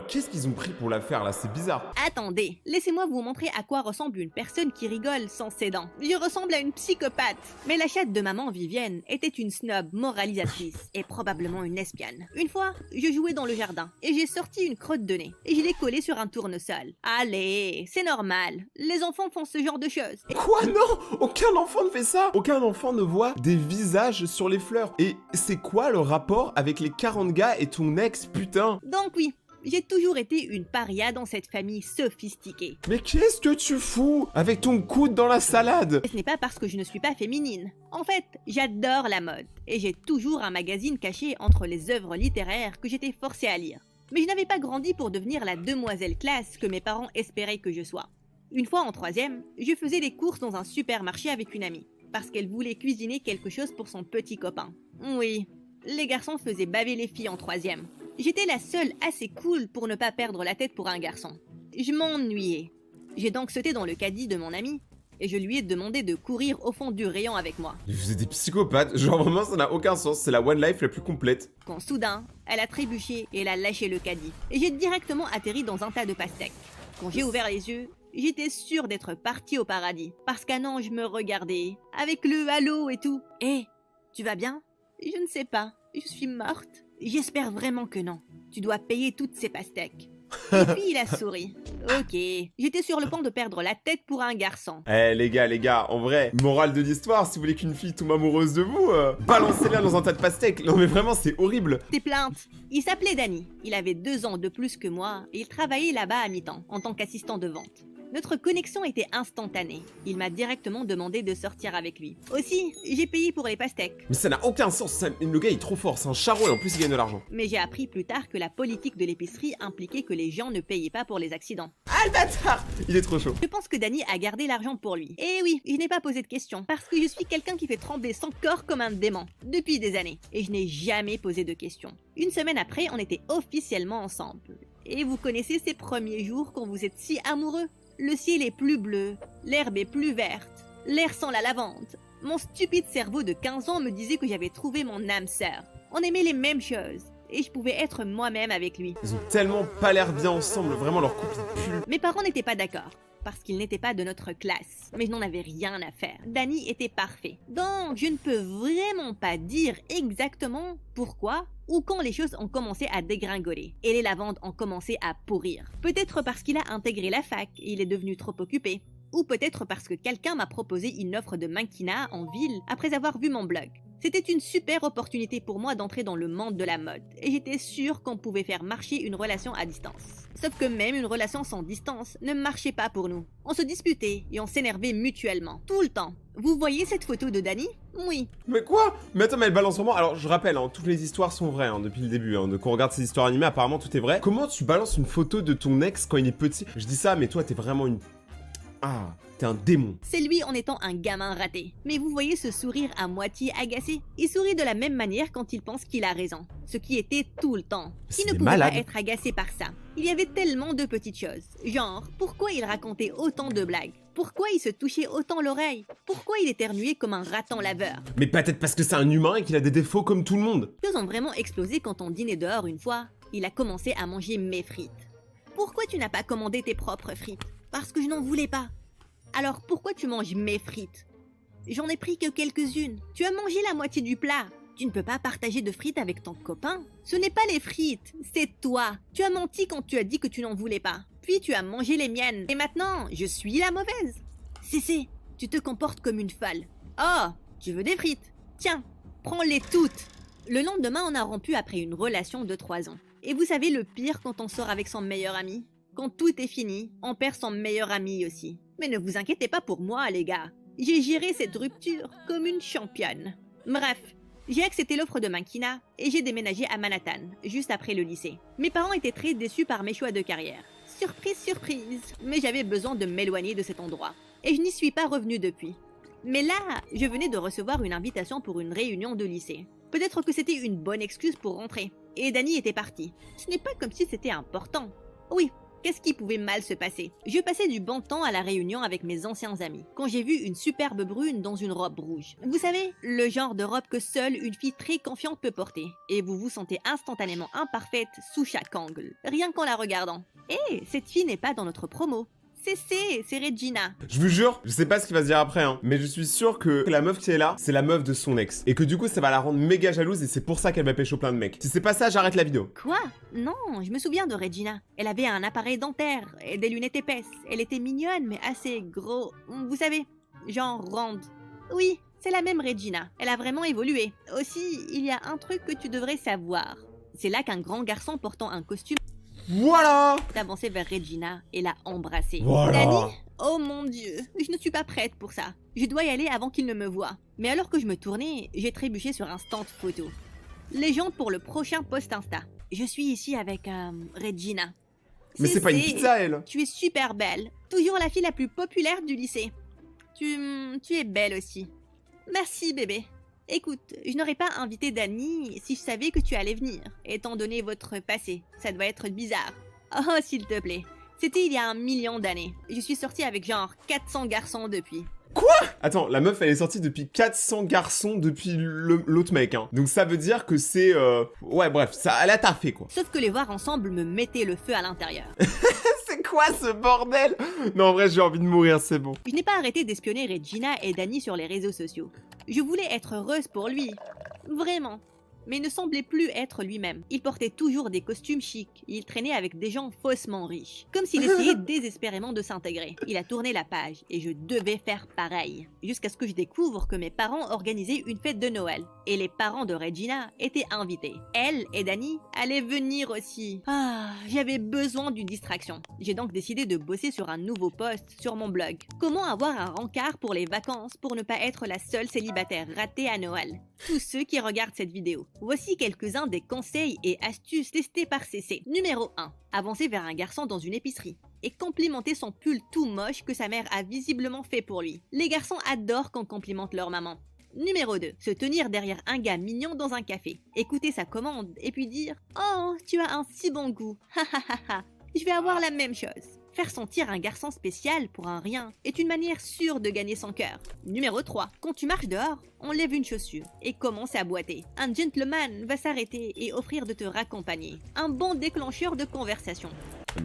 qu'est-ce qu'ils ont pris pour la faire là? C'est bizarre. Attendez, laissez-moi vous montrer à quoi ressemble une personne qui rigole sans ses dents. Je ressemble à une psychopathe. Mais la chatte de maman Vivienne était une snob moralisatrice et probablement une espionne. Une fois, je jouais dans le jardin et j'ai sorti une crotte de nez et je l'ai collée sur un tournesol. Allez, c'est normal. Les enfants font ce genre de choses. Quoi? Non! Aucun enfant ne fait ça! Aucun enfant ne voit des visages sur les fleurs. Et c'est quoi le rapport avec les 40 gars et ton ex, putain? Donc oui, j'ai toujours été une paria dans cette famille sophistiquée. Mais qu'est-ce que tu fous avec ton coude dans la salade? Ce n'est pas parce que je ne suis pas féminine. En fait, j'adore la mode et j'ai toujours un magazine caché entre les œuvres littéraires que j'étais forcée à lire. Mais je n'avais pas grandi pour devenir la demoiselle classe que mes parents espéraient que je sois. Une fois en 3e, je faisais des courses dans un supermarché avec une amie parce qu'elle voulait cuisiner quelque chose pour son petit copain. Oui, les garçons faisaient baver les filles en 3e. J'étais la seule assez cool pour ne pas perdre la tête pour un garçon. Je m'ennuyais. J'ai donc sauté dans le caddie de mon ami et je lui ai demandé de courir au fond du rayon avec moi. Vous êtes des psychopathes, genre vraiment ça n'a aucun sens, c'est la one life la plus complète. Quand soudain, elle a trébuché et elle a lâché le caddie. Et j'ai directement atterri dans un tas de pastèques. Quand j'ai ouvert les yeux, j'étais sûre d'être partie au paradis. Parce qu'un ange me regardait, avec le halo et tout. Hé, tu vas bien? Je ne sais pas, je suis morte. J'espère vraiment que non. Tu dois payer toutes ces pastèques. Et puis il a souri. Ok, j'étais sur le point de perdre la tête pour un garçon. Eh les gars, en vrai, morale de l'histoire, si vous voulez qu'une fille tombe amoureuse de vous, balancez-la dans un tas de pastèques. Non mais vraiment, c'est horrible. Tes plaintes. Il s'appelait Danny. Il avait 2 ans de plus que moi et il travaillait là-bas à mi-temps, en tant qu'assistant de vente. Notre connexion était instantanée. Il m'a directement demandé de sortir avec lui. Aussi, j'ai payé pour les pastèques. Mais ça n'a aucun sens, le gars il est trop fort, c'est un charreau et en plus il gagne de l'argent. Mais j'ai appris plus tard que la politique de l'épicerie impliquait que les gens ne payaient pas pour les accidents. Ah le bâtard! Il est trop chaud. Je pense que Danny a gardé l'argent pour lui. Et oui, je n'ai pas posé de questions, parce que je suis quelqu'un qui fait trembler son corps comme un démon, depuis des années. Et je n'ai jamais posé de questions. Une semaine après, on était officiellement ensemble. Et vous connaissez ces premiers jours quand vous êtes si amoureux? Le ciel est plus bleu, l'herbe est plus verte, l'air sent la lavande. Mon stupide cerveau de 15 ans me disait que j'avais trouvé mon âme sœur. On aimait les mêmes choses, et je pouvais être moi-même avec lui. Ils ont tellement pas l'air bien ensemble, vraiment leur couple il pue. Mes parents n'étaient pas d'accord, parce qu'ils n'étaient pas de notre classe. Mais je n'en avais rien à faire. Danny était parfait. Donc, je ne peux vraiment pas dire exactement pourquoi ou quand les choses ont commencé à dégringoler et les lavandes ont commencé à pourrir. Peut-être parce qu'il a intégré la fac et il est devenu trop occupé. Ou peut-être parce que quelqu'un m'a proposé une offre de mannequinat en ville après avoir vu mon blog. C'était une super opportunité pour moi d'entrer dans le monde de la mode et j'étais sûre qu'on pouvait faire marcher une relation à distance. Sauf que même une relation sans distance ne marchait pas pour nous. On se disputait et on s'énervait mutuellement, tout le temps. Vous voyez cette photo de Danny? Oui. Mais quoi? Mais attends, mais elle balance vraiment. Alors je rappelle, toutes les histoires sont vraies depuis le début. Donc on regarde ces histoires animées, apparemment tout est vrai. Comment tu balances une photo de ton ex quand il est petit? Je dis ça, mais toi t'es vraiment une Ah, t'es un démon. C'est lui en étant un gamin raté. Mais vous voyez ce sourire à moitié agacé? Il sourit de la même manière quand il pense qu'il a raison. Ce qui était tout le temps. C'est Il ne des pouvait malades. pas être agacé par ça. Il y avait tellement de petites choses. Genre, pourquoi il racontait autant de blagues? Pourquoi il se touchait autant l'oreille? Pourquoi il éternuait comme un raton laveur? Mais peut-être parce que c'est un humain et qu'il a des défauts comme tout le monde. Les choses ont vraiment explosé quand on dînait dehors une fois. Il a commencé à manger mes frites. Pourquoi tu n'as pas commandé tes propres frites? Parce que je n'en voulais pas. Alors pourquoi tu manges mes frites? J'en ai pris que quelques-unes. Tu as mangé la moitié du plat. Tu ne peux pas partager de frites avec ton copain. Ce n'est pas les frites, c'est toi. Tu as menti quand tu as dit que tu n'en voulais pas. Puis tu as mangé les miennes. Et maintenant, je suis la mauvaise. Cécé, tu te comportes comme une folle. Oh, tu veux des frites? Tiens, prends-les toutes. Le lendemain, on a rompu après une relation de 3 ans. Et vous savez le pire quand on sort avec son meilleur ami? Quand tout est fini, on perd son meilleur ami aussi. Mais ne vous inquiétez pas pour moi, les gars. J'ai géré cette rupture comme une championne. Bref, j'ai accepté l'offre de Mankina et j'ai déménagé à Manhattan, juste après le lycée. Mes parents étaient très déçus par mes choix de carrière. Surprise, surprise, mais j'avais besoin de m'éloigner de cet endroit. Et je n'y suis pas revenue depuis. Mais là, je venais de recevoir une invitation pour une réunion de lycée. Peut-être que c'était une bonne excuse pour rentrer. Et Danny était parti. Ce n'est pas comme si c'était important. Oui, qu'est-ce qui pouvait mal se passer? Je passais du bon temps à la réunion avec mes anciens amis, quand j'ai vu une superbe brune dans une robe rouge. Vous savez, le genre de robe que seule une fille très confiante peut porter. Et vous vous sentez instantanément imparfaite sous chaque angle, rien qu'en la regardant. Hé, cette fille n'est pas dans notre promo. C'est Regina. Je vous jure, je sais pas ce qu'il va se dire après, hein, mais je suis sûr que la meuf qui est là, c'est la meuf de son ex. Et que du coup, ça va la rendre méga jalouse et c'est pour ça qu'elle va pécho plein de mecs. Si c'est pas ça, j'arrête la vidéo. Quoi? Non, je me souviens de Regina. Elle avait un appareil dentaire et des lunettes épaisses. Elle était mignonne, mais assez gros. Vous savez, genre ronde. Oui, c'est la même Regina. Elle a vraiment évolué. Aussi, il y a un truc que tu devrais savoir. C'est là qu'un grand garçon portant un costume Voilà! d'avancer vers Regina et l'a embrassée. Voilà. Danny? Oh mon dieu, je ne suis pas prête pour ça. Je dois y aller avant qu'il ne me voie. Mais alors que je me tournais, j'ai trébuché sur un stand photo. Légende pour le prochain post Insta. Je suis ici avec Regina. Mais c'est pas une pizza, elle! Tu es super belle. Toujours la fille la plus populaire du lycée. Tu es belle aussi. Merci bébé. Écoute, je n'aurais pas invité Danny si je savais que tu allais venir, étant donné votre passé. Ça doit être bizarre. Oh, s'il te plaît. C'était il y a 1 million d'années. Je suis sortie avec genre 400 garçons depuis. Attends, la meuf, elle est sortie depuis 400 garçons depuis l'autre mec, hein. Donc ça veut dire que c'est... Ouais, bref, ça, elle a taffé, quoi. Sauf que les voir ensemble me mettait le feu à l'intérieur. C'est quoi ce bordel? Non, en vrai, j'ai envie de mourir, c'est bon. Je n'ai pas arrêté d'espionner Regina et Danny sur les réseaux sociaux. Je voulais être heureuse pour lui. Vraiment. Mais il ne semblait plus être lui-même. Il portait toujours des costumes chics et il traînait avec des gens faussement riches. Comme s'il essayait désespérément de s'intégrer. Il a tourné la page et je devais faire pareil. Jusqu'à ce que je découvre que mes parents organisaient une fête de Noël. Et les parents de Regina étaient invités. Elle et Danny allaient venir aussi. Ah, j'avais besoin d'une distraction. J'ai donc décidé de bosser sur un nouveau post sur mon blog. Comment avoir un rencard pour les vacances pour ne pas être la seule célibataire ratée à Noël? Tous ceux qui regardent cette vidéo. Voici quelques-uns des conseils et astuces testés par CC. Numéro 1. Avancer vers un garçon dans une épicerie et complimenter son pull tout moche que sa mère a visiblement fait pour lui. Les garçons adorent qu'on complimente leur maman. Numéro 2. Se tenir derrière un gars mignon dans un café, écouter sa commande et puis dire « Oh, tu as un si bon goût, ha ha ha ha, je vais avoir la même chose ». Faire sentir un garçon spécial pour un rien est une manière sûre de gagner son cœur. Numéro 3. Quand tu marches dehors, enlève une chaussure et commence à boiter. Un gentleman va s'arrêter et offrir de te raccompagner. Un bon déclencheur de conversation.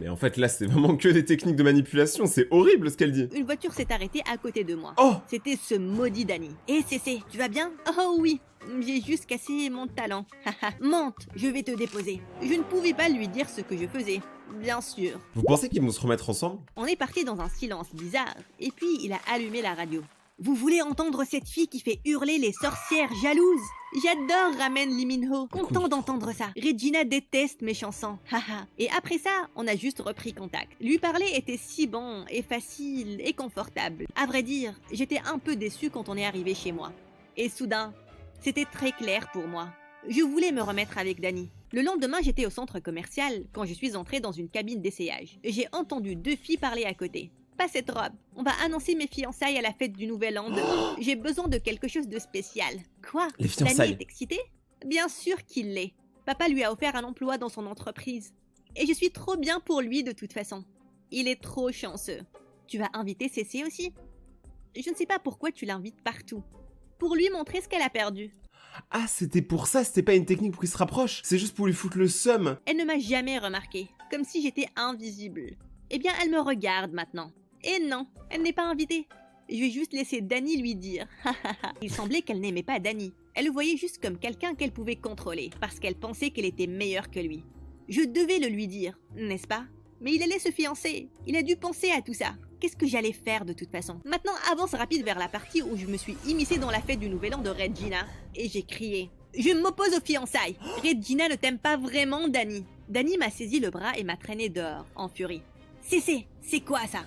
Mais en fait, là, c'est vraiment que des techniques de manipulation. C'est horrible ce qu'elle dit. Une voiture s'est arrêtée à côté de moi. Oh! C'était ce maudit Danny. Hé CC, tu vas bien? Oh oui, j'ai juste cassé mon talent. Haha, monte, je vais te déposer. Je ne pouvais pas lui dire ce que je faisais. Bien sûr. Vous pensez qu'ils vont se remettre ensemble? On est parti dans un silence bizarre, et puis il a allumé la radio. Vous voulez entendre cette fille qui fait hurler les sorcières jalouses? J'adore Ramen Lee Min-ho. Content d'entendre ça. Regina déteste mes chansons. Haha. Et après ça, on a juste repris contact. Lui parler était si bon, et facile, et confortable. À vrai dire, j'étais un peu déçue quand on est arrivé chez moi. Et soudain, c'était très clair pour moi. Je voulais me remettre avec Danny. Le lendemain, j'étais au centre commercial quand je suis entrée dans une cabine d'essayage. J'ai entendu 2 filles parler à côté. pas cette robe. On va annoncer mes fiançailles à la fête du Nouvel An demain. J'ai besoin de quelque chose de spécial. Quoi? Les Danny fiançailles. est excité? Bien sûr qu'il l'est. Papa lui a offert un emploi dans son entreprise. Et je suis trop bien pour lui de toute façon. Il est trop chanceux. Tu vas inviter Cécé aussi? Je ne sais pas pourquoi tu l'invites partout. Pour lui montrer ce qu'elle a perdu. Ah, c'était pour ça, c'était pas une technique pour qu'il se rapproche. C'est juste pour lui foutre le seum. Elle ne m'a jamais remarqué, comme si j'étais invisible. Eh bien, elle me regarde maintenant. Et non, elle n'est pas invitée. Je vais juste laisser Danny lui dire. Il semblait qu'elle n'aimait pas Danny. Elle le voyait juste comme quelqu'un qu'elle pouvait contrôler, parce qu'elle pensait qu'elle était meilleure que lui. Je devais le lui dire, n'est-ce pas? Mais il allait se fiancer. Il a dû penser à tout ça. Qu'est-ce que j'allais faire de toute façon? Maintenant, avance rapide vers la partie où je me suis immiscée dans la fête du Nouvel An de Regina. Et j'ai crié. Je m'oppose aux fiançailles. Regina ne t'aime pas vraiment, Danny. Danny m'a saisi le bras et m'a traîné dehors, en furie. C'est quoi ça?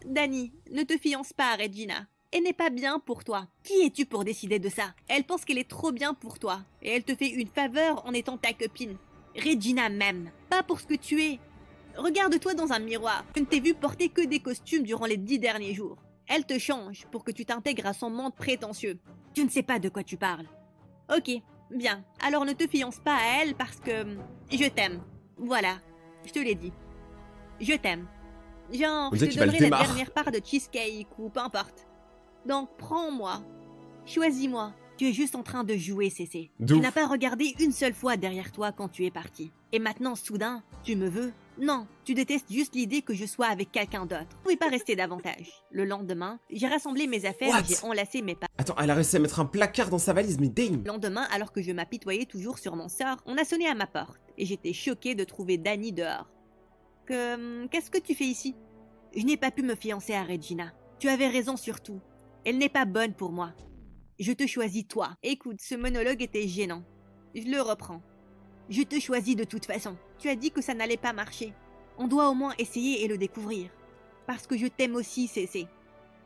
Danny, ne te fiance pas à Regina. Elle n'est pas bien pour toi. Qui es-tu pour décider de ça? Elle pense qu'elle est trop bien pour toi. Et elle te fait une faveur en étant ta copine. Regina m'aime. Pas pour ce que tu es. Regarde-toi dans un miroir. Je ne t'ai vu porter que des costumes durant les 10 derniers jours. Elle te change pour que tu t'intègres à son monde prétentieux. Tu ne sais pas de quoi tu parles. Ok, bien. Alors ne te fiance pas à elle parce que... je t'aime. Voilà, je te l'ai dit. Je t'aime. Genre, je te donnerai la dernière part de cheesecake ou peu importe. Donc prends-moi. Choisis-moi. Tu es juste en train de jouer, Cécé. Tu n'as pas regardé une seule fois derrière toi quand tu es parti. Et maintenant, soudain, tu me veux? Non, tu détestes juste l'idée que je sois avec quelqu'un d'autre. Je ne pouvais pas rester davantage. Le lendemain, j'ai rassemblé mes affaires et j'ai enlacé mes pas. Attends, elle a réussi à mettre un placard dans sa valise, mais damn! Le lendemain, alors que je m'apitoyais toujours sur mon sort, on a sonné à ma porte et j'étais choquée de trouver Danny dehors. Qu'est-ce que tu fais ici? Je n'ai pas pu me fiancer à Regina. Tu avais raison sur tout. Elle n'est pas bonne pour moi. Je te choisis toi. Écoute, ce monologue était gênant. Je le reprends. Je te choisis de toute façon. Tu as dit que ça n'allait pas marcher. On doit au moins essayer et le découvrir. Parce que je t'aime aussi, Cécé.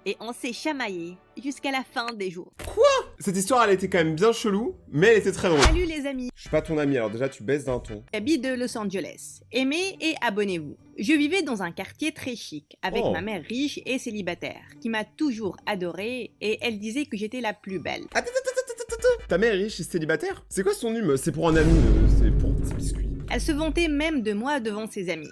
Et on s'est chamaillé jusqu'à la fin des jours. Quoi? Cette histoire, elle était quand même bien chelou, mais elle était très drôle. Salut les amis. Je suis pas ton ami, alors déjà tu baisses d'un ton. J'habite de Los Angeles. Aimez et abonnez-vous. Je vivais dans un quartier très chic, avec ma mère riche et célibataire, qui m'a toujours adorée, et elle disait que j'étais la plus belle. Attends. Ta mère est riche et célibataire? C'est quoi son hume? C'est pour un ami, c'est pour des biscuits. Elle se vantait même de moi devant ses amis.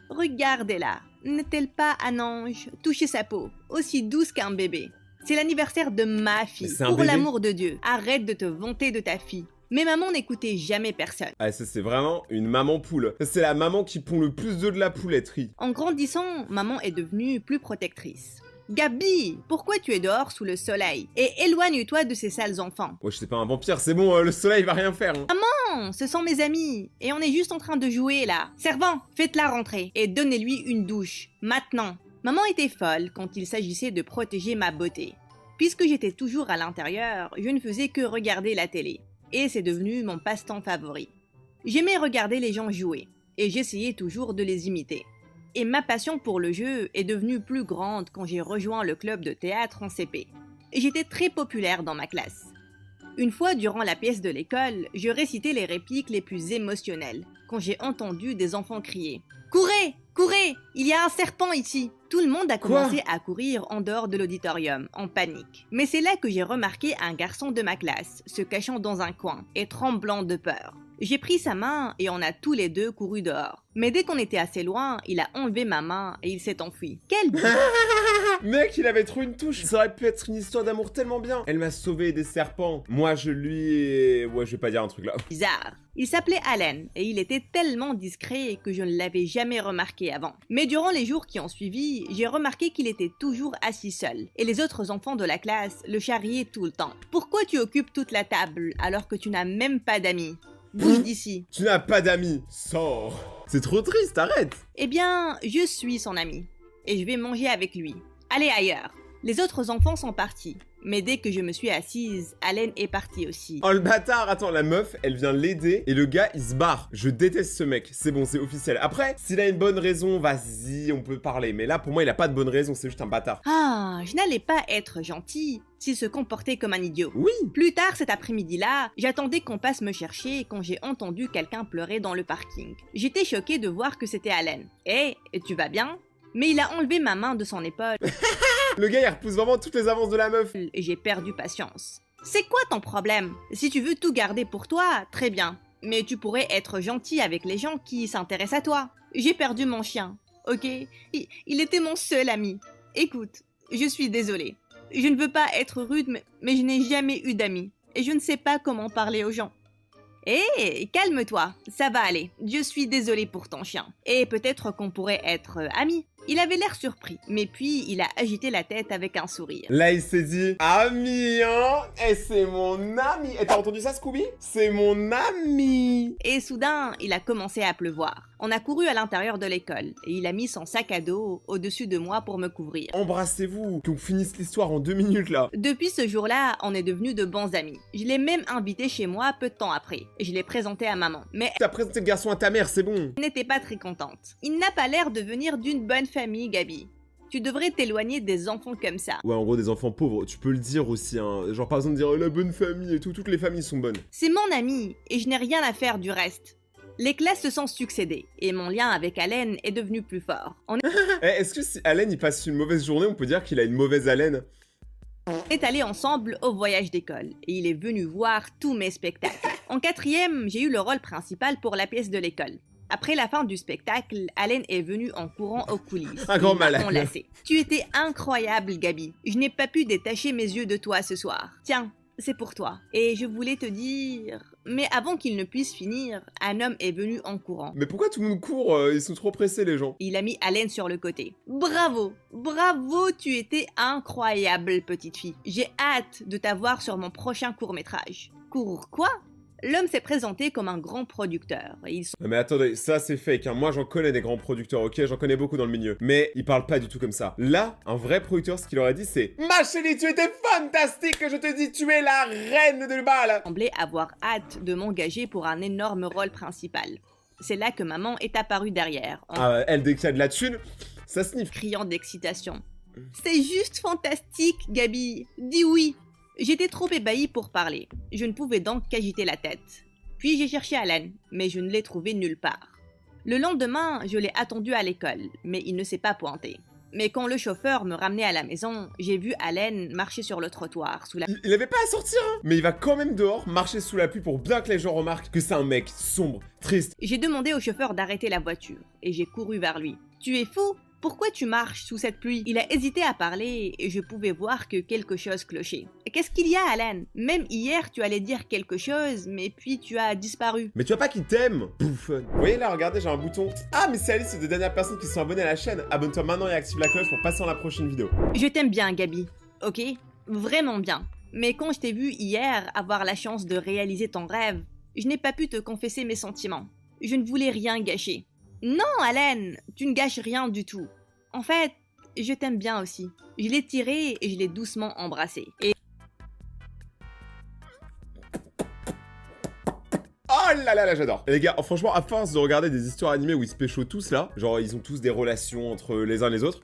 Regardez-la, n'est-elle pas un ange? Touchez sa peau, aussi douce qu'un bébé. C'est l'anniversaire de ma fille, pour l'amour de Dieu. Arrête de te vanter de ta fille. Mais maman n'écoutait jamais personne. Ah, ça c'est vraiment une maman poule. Ça c'est la maman qui pond le plus d'œufs de la pouletterie. En grandissant, maman est devenue plus protectrice. Gabi, pourquoi tu es dehors sous le soleil? Et éloigne-toi de ces sales enfants. Ouais, je sais pas un vampire, c'est bon, le soleil va rien faire. Hein. Maman, ce sont mes amis, et on est juste en train de jouer là. Servant, faites-la rentrer, et donnez-lui une douche, maintenant. Maman était folle quand il s'agissait de protéger ma beauté. Puisque j'étais toujours à l'intérieur, je ne faisais que regarder la télé. Et c'est devenu mon passe-temps favori. J'aimais regarder les gens jouer, et j'essayais toujours de les imiter. Et ma passion pour le jeu est devenue plus grande quand j'ai rejoint le club de théâtre en CP. Et j'étais très populaire dans ma classe. Une fois, durant la pièce de l'école, je récitais les répliques les plus émotionnelles, quand j'ai entendu des enfants crier « Courez! Courez! Il y a un serpent ici !» Tout le monde a commencé à courir en dehors de l'auditorium, en panique. Mais c'est là que j'ai remarqué un garçon de ma classe, se cachant dans un coin, et tremblant de peur. J'ai pris sa main et on a tous les deux couru dehors. Mais dès qu'on était assez loin, il a enlevé ma main et il s'est enfui. Quel Mec, il avait trop une touche. Ça aurait pu être une histoire d'amour tellement bien. Elle m'a sauvé des serpents. Moi, je lui... Ouais, je vais pas dire un truc là. Bizarre. Il s'appelait Allen et il était tellement discret que je ne l'avais jamais remarqué avant. Mais durant les jours qui ont suivi, j'ai remarqué qu'il était toujours assis seul. Et les autres enfants de la classe le charriaient tout le temps. Pourquoi tu occupes toute la table alors que tu n'as même pas d'amis? Bouge d'ici. Tu n'as pas d'amis. Sors. C'est trop triste, arrête. Eh bien, je suis son ami. Et je vais manger avec lui. Allez ailleurs. Les autres enfants sont partis. Mais dès que je me suis assise, Allen est parti aussi. Oh le bâtard, attends, la meuf, elle vient l'aider et le gars, il se barre. Je déteste ce mec, c'est bon, c'est officiel. Après, s'il a une bonne raison, vas-y, on peut parler. Mais là, pour moi, il a pas de bonne raison, c'est juste un bâtard. Ah, je n'allais pas être gentil s'il se comportait comme un idiot. Oui. Plus tard cet après-midi-là, j'attendais qu'on passe me chercher quand j'ai entendu quelqu'un pleurer dans le parking. J'étais choquée de voir que c'était Allen. Hey, tu vas bien? Mais il a enlevé ma main de son épaule Le gars, il repousse vraiment toutes les avances de la meuf. et j'ai perdu patience. C'est quoi ton problème? Si tu veux tout garder pour toi, très bien. Mais tu pourrais être gentil avec les gens qui s'intéressent à toi. J'ai perdu mon chien, ok? Il était mon seul ami. Écoute, je suis désolée. Je ne veux pas être rude, mais je n'ai jamais eu d'amis. Et je ne sais pas comment parler aux gens. Hé, calme-toi, ça va aller. Je suis désolée pour ton chien. Et peut-être qu'on pourrait être amis. Il avait l'air surpris, mais puis il a agité la tête avec un sourire. Là, il s'est dit, ami, hein? Et c'est mon ami. Et t'as entendu ça, Scooby? C'est mon ami. Et soudain, il a commencé à pleuvoir. On a couru à l'intérieur de l'école, et il a mis son sac à dos au-dessus de moi pour me couvrir. Embrassez-vous, qu'on finisse l'histoire en 2 minutes, là. Depuis ce jour-là, on est devenus de bons amis. Je l'ai même invité chez moi peu de temps après. Je l'ai présenté à maman. Mais T'as présenté le garçon à ta mère, c'est bon. elle n'était pas très contente. Il n'a pas l'air de venir d'une bonne famille, Gabi. Tu devrais t'éloigner des enfants comme ça. Ouais, en gros, des enfants pauvres, tu peux le dire aussi, hein. Genre, par exemple, dire la bonne famille et tout, toutes les familles sont bonnes. C'est mon ami, et je n'ai rien à faire du reste. Les classes se sont succédées, et mon lien avec Allen est devenu plus fort. On Eh, est-ce que si Allen, il passe une mauvaise journée, on peut dire qu'il a une mauvaise haleine? est allés ensemble au voyage d'école, et il est venu voir tous mes spectacles. En 4e, j'ai eu le rôle principal pour la pièce de l'école. Après la fin du spectacle, Allen est venu en courant aux coulisses. Un grand Il m'a malade. enlacé. Tu étais incroyable, Gabi. Je n'ai pas pu détacher mes yeux de toi ce soir. Tiens, c'est pour toi. Et je voulais te dire... Mais avant qu'il ne puisse finir, un homme est venu en courant. Mais pourquoi tout le monde court? Ils sont trop pressés, les gens. Il a mis Allen sur le côté. Bravo, bravo, tu étais incroyable, petite fille. J'ai hâte de t'avoir sur mon prochain court-métrage. Court quoi? L'homme s'est présenté comme un grand producteur. Et ils sont Mais attendez, ça c'est fake, hein. Moi j'en connais des grands producteurs, ok? J'en connais beaucoup dans le milieu. Mais ils parlent pas du tout comme ça. Là, un vrai producteur, ce qu'il aurait dit, c'est ma chérie, tu étais fantastique, je te dis, tu es la reine de bal. semblés avoir hâte de m'engager pour un énorme rôle principal. C'est là que maman est apparue derrière, en Ah, elle, dès qu'il y a de la thune, ça sniffe. criant d'excitation. C'est juste fantastique, Gabi. Dis oui. J'étais trop ébahie pour parler. Je ne pouvais donc qu'agiter la tête. Puis j'ai cherché Alan, mais je ne l'ai trouvé nulle part. Le lendemain, je l'ai attendu à l'école, mais il ne s'est pas pointé. Mais quand le chauffeur me ramenait à la maison, j'ai vu Allen marcher sur le trottoir sous la... Il avait pas à sortir, hein. Mais il va quand même dehors, marcher sous la pluie pour bien que les gens remarquent que c'est un mec sombre, triste. J'ai demandé au chauffeur d'arrêter la voiture, et j'ai couru vers lui. « Tu es fou ? Pourquoi tu marches sous cette pluie ?» Il a hésité à parler, et je pouvais voir que quelque chose clochait. « Qu'est-ce qu'il y a, Alan ? Même hier, tu allais dire quelque chose, mais puis tu as disparu. » Mais tu vois pas qu'il t'aime, bouffonne. Vous voyez là, regardez, j'ai un bouton. Ah, mais c'est Alice, c'est des dernières personnes qui sont abonnées à la chaîne. Abonne-toi maintenant et active la cloche pour passer à la prochaine vidéo. Je t'aime bien, Gabi, ok? Vraiment bien. Mais quand je t'ai vu hier avoir la chance de réaliser ton rêve, je n'ai pas pu te confesser mes sentiments. Je ne voulais rien gâcher. Non, Alan, tu ne gâches rien du tout. En fait, je t'aime bien aussi. Je l'ai tiré et je l'ai doucement embrassé. Et Oh là là là, j'adore. Et les gars, franchement, à force de regarder des histoires animées où ils se pécho tous là, genre ils ont tous des relations entre les uns et les autres,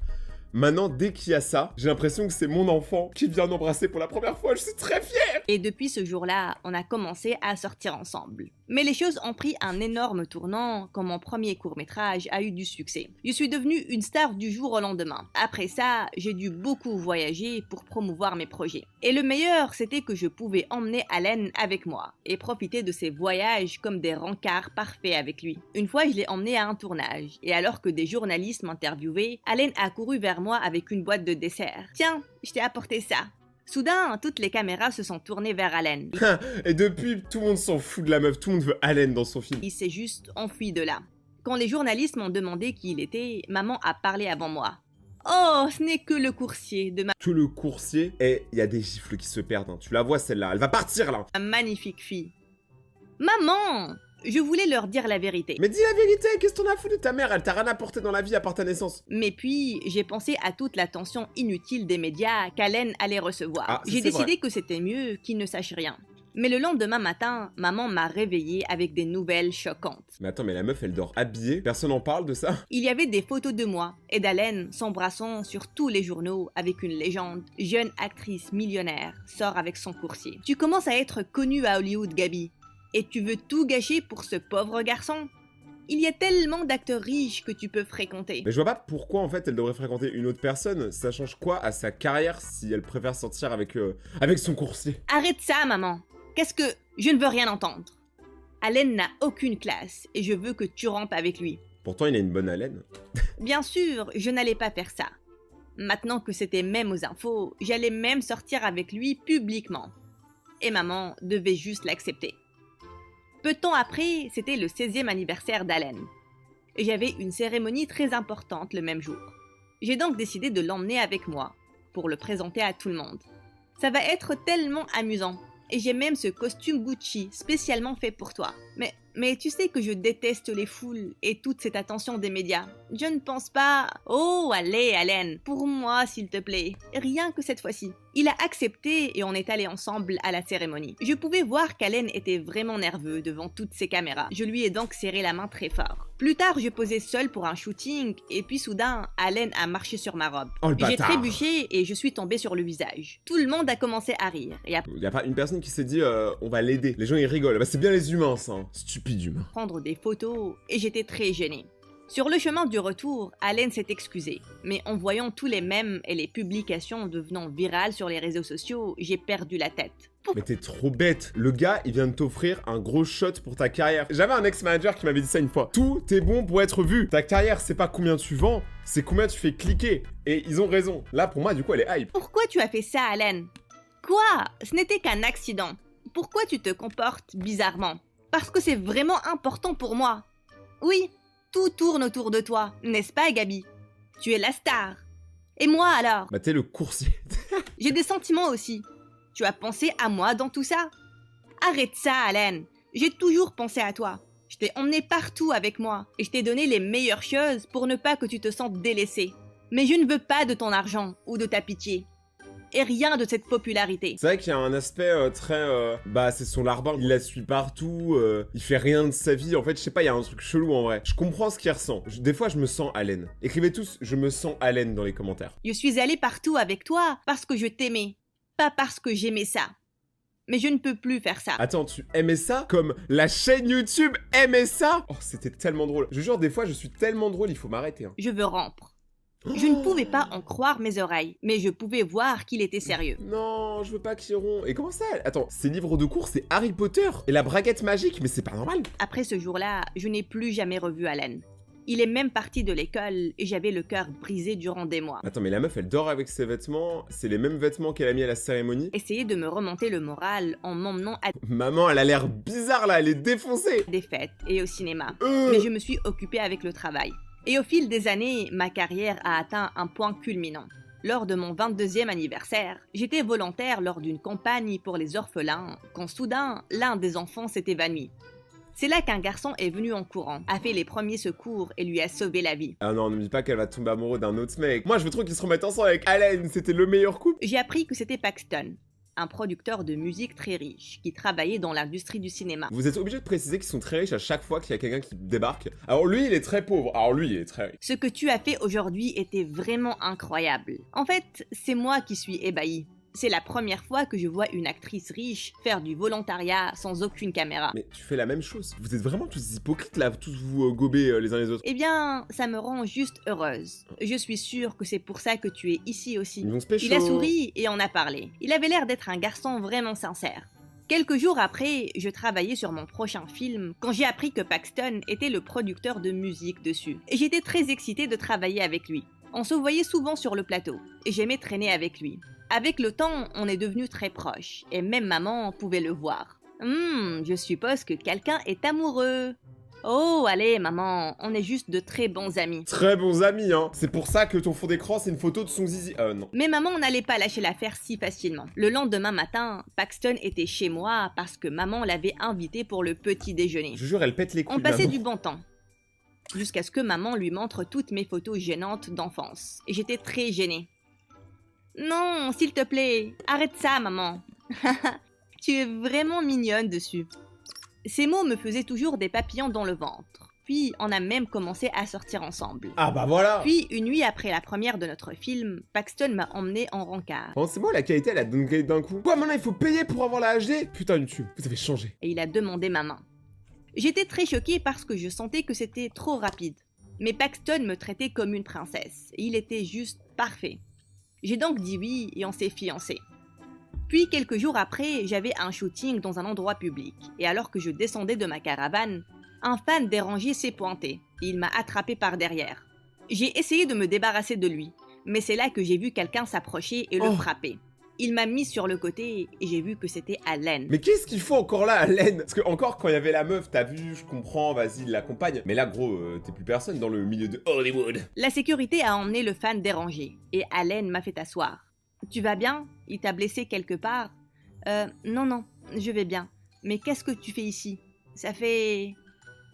maintenant, dès qu'il y a ça, j'ai l'impression que c'est mon enfant qui vient d'embrasser pour la première fois. Je suis très fier. Et depuis ce jour-là, on a commencé à sortir ensemble. Mais les choses ont pris un énorme tournant quand mon premier court-métrage a eu du succès. Je suis devenue une star du jour au lendemain. Après ça, j'ai dû beaucoup voyager pour promouvoir mes projets. Et le meilleur, c'était que je pouvais emmener Allen avec moi et profiter de ses voyages comme des rencarts parfaits avec lui. Une fois, je l'ai emmené à un tournage et alors que des journalistes m'interviewaient, Allen a couru vers moi avec une boîte de dessert. « Tiens, je t'ai apporté ça. » Soudain, toutes les caméras se sont tournées vers Allen. Et depuis, tout le monde s'en fout de la meuf. Tout le monde veut Allen dans son film. Il s'est juste enfui de là. Quand les journalistes m'ont demandé qui il était, maman a parlé avant moi. « Oh, ce n'est que le coursier de Que le coursier. Et il y a des gifles qui se perdent. Hein. Tu la vois celle-là. Elle va partir là. ma magnifique fille. »« Maman !» Je voulais leur dire la vérité. Mais dis la vérité. Qu'est-ce que t'en as foutu de ta mère? Elle t'a rien apporté dans la vie à part ta naissance. Mais puis, j'ai pensé à toute l'attention inutile des médias qu'Allen allait recevoir. Ah, ça, J'ai c'est décidé que c'était mieux qu'il ne sache rien. Mais le lendemain matin, maman m'a réveillée avec des nouvelles choquantes. Mais attends, mais la meuf, elle dort habillée. Personne n'en parle de ça. Il y avait des photos de moi et d'Allen s'embrassant sur tous les journaux avec une légende. Jeune actrice millionnaire sort avec son coursier. Tu commences à être connue à Hollywood, Gabi. Et tu veux tout gâcher pour ce pauvre garçon? Il y a tellement d'acteurs riches que tu peux fréquenter. Mais je vois pas pourquoi en fait elle devrait fréquenter une autre personne. Ça change quoi à sa carrière si elle préfère sortir avec son coursier? Arrête ça, maman. Qu'est-ce que... Je ne veux rien entendre. Allen n'a aucune classe et je veux que tu rampes avec lui. Pourtant il a une bonne haleine. Bien sûr, je n'allais pas faire ça. Maintenant que c'était même aux infos, j'allais même sortir avec lui publiquement. Et maman devait juste l'accepter. Peu de temps après, c'était le 16e anniversaire d'Allen. Et j'avais une cérémonie très importante le même jour. J'ai donc décidé de l'emmener avec moi, pour le présenter à tout le monde. Ça va être tellement amusant. Et j'ai même ce costume Gucci, spécialement fait pour toi. Mais tu sais que je déteste les foules et toute cette attention des médias. Je ne pense pas... Oh, allez, Allen, pour moi, s'il te plaît. Rien que cette fois-ci. Il a accepté et on est allés ensemble à la cérémonie. Je pouvais voir qu'Allen était vraiment nerveux devant toutes ces caméras. Je lui ai donc serré la main très fort. Plus tard, je posais seule pour un shooting et puis soudain, Allen a marché sur ma robe. Oh, le J'ai bâtard. trébuché et je suis tombée sur le visage. Tout le monde a commencé à rire et à Y a pas une personne qui s'est dit on va l'aider. Les gens ils rigolent. Bah c'est bien les humains ça. Hein. Stupide humain. prendre des photos et j'étais très gênée. Sur le chemin du retour, Allen s'est excusé, mais en voyant tous les mèmes et les publications devenant virales sur les réseaux sociaux, j'ai perdu la tête. Mais t'es trop bête. Le gars, il vient de t'offrir un gros shot pour ta carrière. J'avais un ex-manager qui m'avait dit ça une fois. Tout est bon pour être vu. Ta carrière, c'est pas combien tu vends, c'est combien tu fais cliquer. Et ils ont raison. Là, pour moi, du coup, elle est hype. Pourquoi tu as fait ça, Allen? Quoi? Ce n'était qu'un accident. Pourquoi tu te comportes bizarrement? Parce que c'est vraiment important pour moi. Oui, tout tourne autour de toi, n'est-ce pas, Gabi? Tu es la star. Et moi alors? Bah t'es le coursier. J'ai des sentiments aussi. Tu as pensé à moi dans tout ça? Arrête ça, Allen. J'ai toujours pensé à toi. Je t'ai emmené partout avec moi et je t'ai donné les meilleures choses pour ne pas que tu te sentes délaissé. Mais je ne veux pas de ton argent ou de ta pitié. Et rien de cette popularité. C'est vrai qu'il y a un aspect très... bah c'est son larbin, il la suit partout, il fait rien de sa vie. En fait, je sais pas, il y a un truc chelou en vrai. Je comprends ce qu'il ressent. Des fois, je me sens Allen. Écrivez tous, je me sens Allen dans les commentaires. Je suis allée partout avec toi parce que je t'aimais, pas parce que j'aimais ça. Mais je ne peux plus faire ça. Attends, tu aimais ça? Comme la chaîne YouTube aimait ça? Oh, c'était tellement drôle. Je jure, des fois, je suis tellement drôle, il faut m'arrêter. Hein. Je veux rompre. Je ne pouvais pas en croire mes oreilles, mais je pouvais voir qu'il était sérieux. Non, je veux pas qu'il rompt. Et comment ça? Attends, ces livres de cours, c'est Harry Potter et la braguette magique, mais c'est pas normal. Après ce jour-là, je n'ai plus jamais revu Allen. Il est même parti de l'école et j'avais le cœur brisé durant des mois. Attends, mais la meuf, elle dort avec ses vêtements. C'est les mêmes vêtements qu'elle a mis à la cérémonie. Essayez de me remonter le moral en m'emmenant à Maman, elle a l'air bizarre là, elle est défoncée. des fêtes et au cinéma. Mais je me suis occupée avec le travail. Et au fil des années, ma carrière a atteint un point culminant. Lors de mon 22e anniversaire, j'étais volontaire lors d'une campagne pour les orphelins, quand soudain, l'un des enfants s'est évanoui. C'est là qu'un garçon est venu en courant, a fait les premiers secours et lui a sauvé la vie. Ah non, ne me dis pas qu'elle va tomber amoureuse d'un autre mec. Moi, je veux trop qu'ils se remettent ensemble avec Allen, c'était le meilleur couple. J'ai appris que c'était Paxton, un producteur de musique très riche, qui travaillait dans l'industrie du cinéma. Vous êtes obligé de préciser qu'ils sont très riches à chaque fois qu'il y a quelqu'un qui débarque. Alors lui, il est très pauvre. Alors lui, il est très riche. Ce que tu as fait aujourd'hui était vraiment incroyable. En fait, c'est moi qui suis ébahie. C'est la première fois que je vois une actrice riche faire du volontariat sans aucune caméra. Mais tu fais la même chose. Vous êtes vraiment tous hypocrites là, tous vous gobez les uns les autres. Eh bien, ça me rend juste heureuse. Je suis sûre que c'est pour ça que tu es ici aussi. Ils vont se pécho. Il a souri et en a parlé. Il avait l'air d'être un garçon vraiment sincère. Quelques jours après, je travaillais sur mon prochain film quand j'ai appris que Paxton était le producteur de musique dessus. Et j'étais très excitée de travailler avec lui. On se voyait souvent sur le plateau et j'aimais traîner avec lui. Avec le temps, on est devenus très proches et même maman pouvait le voir. Je suppose que quelqu'un est amoureux. Oh, allez, maman, on est juste de très bons amis. Très bons amis, hein. C'est pour ça que ton fond d'écran, c'est une photo de son zizi. Non. Mais maman n'allait pas lâcher l'affaire si facilement. Le lendemain matin, Paxton était chez moi parce que maman l'avait invité pour le petit déjeuner. Je jure, elle pète les couilles. On passait maman. du bon temps. Jusqu'à ce que maman lui montre toutes mes photos gênantes d'enfance. Et j'étais très gênée. Non, s'il te plaît, arrête ça, maman. Tu es vraiment mignonne dessus. Ces mots me faisaient toujours des papillons dans le ventre. Puis, on a même commencé à sortir ensemble. Ah bah voilà. Puis, une nuit après la première de notre film, Paxton m'a emmené en rencard. Pensez-moi, la qualité, elle a downgradé d'un coup. Quoi, maintenant, il faut payer pour avoir la HD? Putain, YouTube, vous avez changé. Et il a demandé ma main. J'étais très choquée parce que je sentais que c'était trop rapide. Mais Paxton me traitait comme une princesse et il était juste parfait. J'ai donc dit oui et on s'est fiancés. Puis quelques jours après, j'avais un shooting dans un endroit public et alors que je descendais de ma caravane, un fan dérangé s'est pointé et il m'a attrapé par derrière. J'ai essayé de me débarrasser de lui, mais c'est là que j'ai vu quelqu'un s'approcher et le frapper. Il m'a mis sur le côté et j'ai vu que c'était Allen. Mais qu'est-ce qu'il faut encore là, Allen? Parce que encore quand il y avait la meuf, t'as vu, je comprends, vas-y, il l'accompagne. Mais là, gros, t'es plus personne dans le milieu de Hollywood. La sécurité a emmené le fan dérangé et Allen m'a fait asseoir. Tu vas bien? Il t'a blessé quelque part? Non, je vais bien. Mais qu'est-ce que tu fais ici? Ça fait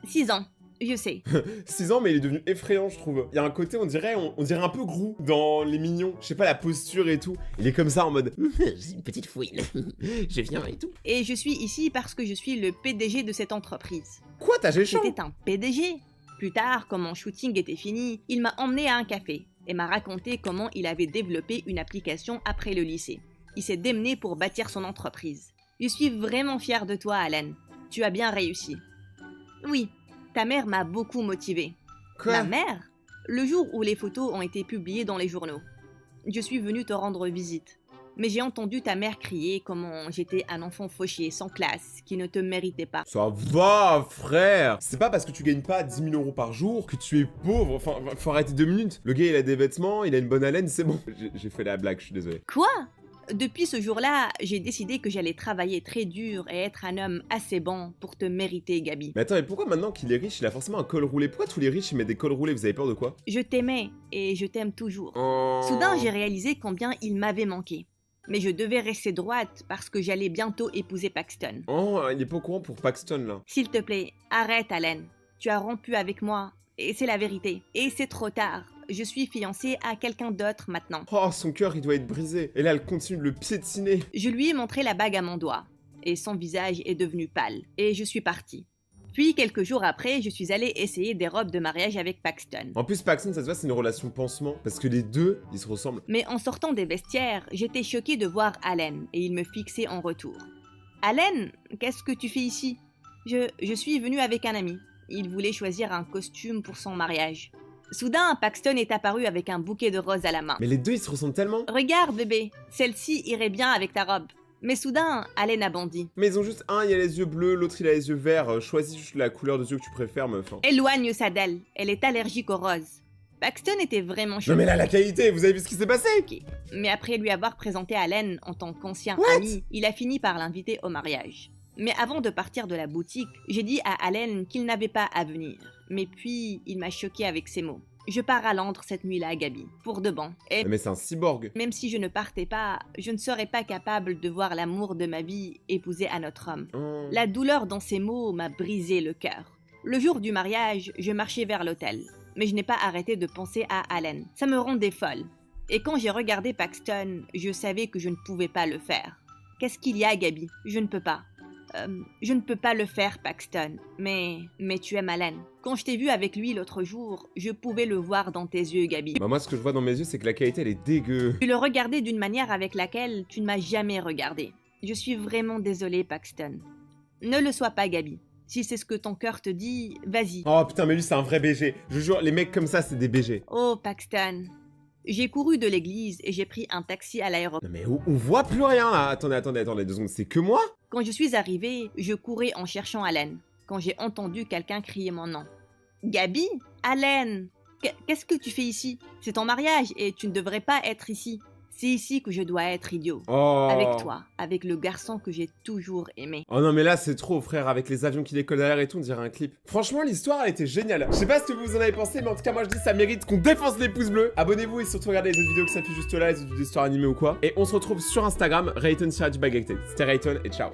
6 ans. Je sais. 6 ans, mais il est devenu effrayant, je trouve. Il y a un côté, on dirait un peu Grou dans Les Mignons. Je sais pas, la posture et tout. Il est comme ça en mode j'ai une petite fouine, je viens et tout. Et je suis ici parce que je suis le PDG de cette entreprise. Quoi, t'as géchant? C'était un PDG. Plus tard, quand mon shooting était fini, il m'a emmené à un café et m'a raconté comment il avait développé une application après le lycée. Il s'est démené pour bâtir son entreprise. Je suis vraiment fière de toi, Allen. Tu as bien réussi. Oui. Ta mère m'a beaucoup motivée. Quoi? Ma mère? Le jour où les photos ont été publiées dans les journaux. Je suis venue te rendre visite. Mais j'ai entendu ta mère crier comment j'étais un enfant fauché, sans classe, qui ne te méritait pas. Ça va, frère. C'est pas parce que tu gagnes pas 10 000 € par jour que tu es pauvre. Enfin, faut arrêter 2 minutes. Le gars, il a des vêtements, il a une bonne haleine, c'est bon. J'ai fait la blague, je suis désolé. Quoi? Depuis ce jour-là, j'ai décidé que j'allais travailler très dur et être un homme assez bon pour te mériter, Gabi. Mais attends, mais pourquoi maintenant qu'il est riche, il a forcément un col roulé? Pourquoi tous les riches, ils mettent des cols roulés? Vous avez peur de quoi? Je t'aimais et je t'aime toujours. Oh. Soudain, j'ai réalisé combien il m'avait manqué. Mais je devais rester droite parce que j'allais bientôt épouser Paxton. Oh, il est pas au courant pour Paxton, là. S'il te plaît, arrête, Allen. Tu as rompu avec moi et c'est la vérité. Et c'est trop tard. Je suis fiancée à quelqu'un d'autre maintenant. Oh, son cœur, il doit être brisé. Et là, elle continue de le piétiner. Je lui ai montré la bague à mon doigt. Et son visage est devenu pâle. Et je suis partie. Puis, quelques jours après, je suis allée essayer des robes de mariage avec Paxton. En plus, Paxton, ça se voit, c'est une relation pansement. Parce que les deux, ils se ressemblent. Mais en sortant des vestiaires, j'étais choquée de voir Allen. Et il me fixait en retour. Allen, qu'est-ce que tu fais ici? Je suis venue avec un ami. Il voulait choisir un costume pour son mariage. Soudain, Paxton est apparu avec un bouquet de roses à la main. Mais les deux, ils se ressemblent tellement. Regarde, bébé, celle-ci irait bien avec ta robe. Mais soudain, Allen a bondi. Mais ils ont juste un, il a les yeux bleus, l'autre, il a les yeux verts. Choisis juste la couleur des yeux que tu préfères, meuf. Éloigne ça d'elle, elle est allergique aux roses. Paxton était vraiment choqué. Non mais là, la qualité, vous avez vu ce qui s'est passé? Mais après lui avoir présenté Allen en tant qu'ancien ami, il a fini par l'inviter au mariage. Mais avant de partir de la boutique, j'ai dit à Allen qu'il n'avait pas à venir. Mais puis, il m'a choqué avec ces mots. Je pars à Londres cette nuit-là, Gabi, pour de bon. Et Mais c'est un cyborg. même si je ne partais pas, je ne serais pas capable de voir l'amour de ma vie épouser un autre homme. Oh. La douleur dans ces mots m'a brisé le cœur. Le jour du mariage, je marchais vers l'hôtel. Mais je n'ai pas arrêté de penser à Allen. Ça me rendait folle. Et quand j'ai regardé Paxton, je savais que je ne pouvais pas le faire. Qu'est-ce qu'il y a, Gabi? Je ne peux pas. Je ne peux pas le faire, Paxton, mais tu aimes Allen. Quand je t'ai vu avec lui l'autre jour, je pouvais le voir dans tes yeux, Gabi. Bah moi, ce que je vois dans mes yeux, c'est que la qualité, elle est dégueu. Tu le regardais d'une manière avec laquelle tu ne m'as jamais regardé. Je suis vraiment désolée, Paxton. Ne le sois pas, Gabi. Si c'est ce que ton cœur te dit, vas-y. Oh putain, mais lui, c'est un vrai BG. Je jure, les mecs comme ça, c'est des BG. Oh, Paxton. J'ai couru de l'église et j'ai pris un taxi à l'aéroport. Non mais on voit plus rien là. Attendez 2 secondes, c'est que moi? Quand je suis arrivée, je courais en cherchant Allen, quand j'ai entendu quelqu'un crier mon nom. Gabi? Allen! Qu'est-ce que tu fais ici? C'est ton mariage et tu ne devrais pas être ici. C'est ici que je dois être idiot. Oh. Avec toi, avec le garçon que j'ai toujours aimé. Oh non mais là c'est trop frère, avec les avions qui décollent derrière et tout, on dirait un clip. Franchement l'histoire elle était géniale. Je sais pas ce que vous en avez pensé, mais en tout cas moi je dis ça mérite qu'on défonce les pouces bleus. Abonnez-vous et surtout regardez les autres vidéos qui s'affichent juste là, les autres vidéos d'histoire animée ou quoi. Et on se retrouve sur Instagram, Rayton-Bagacted. C'était Rayton et ciao.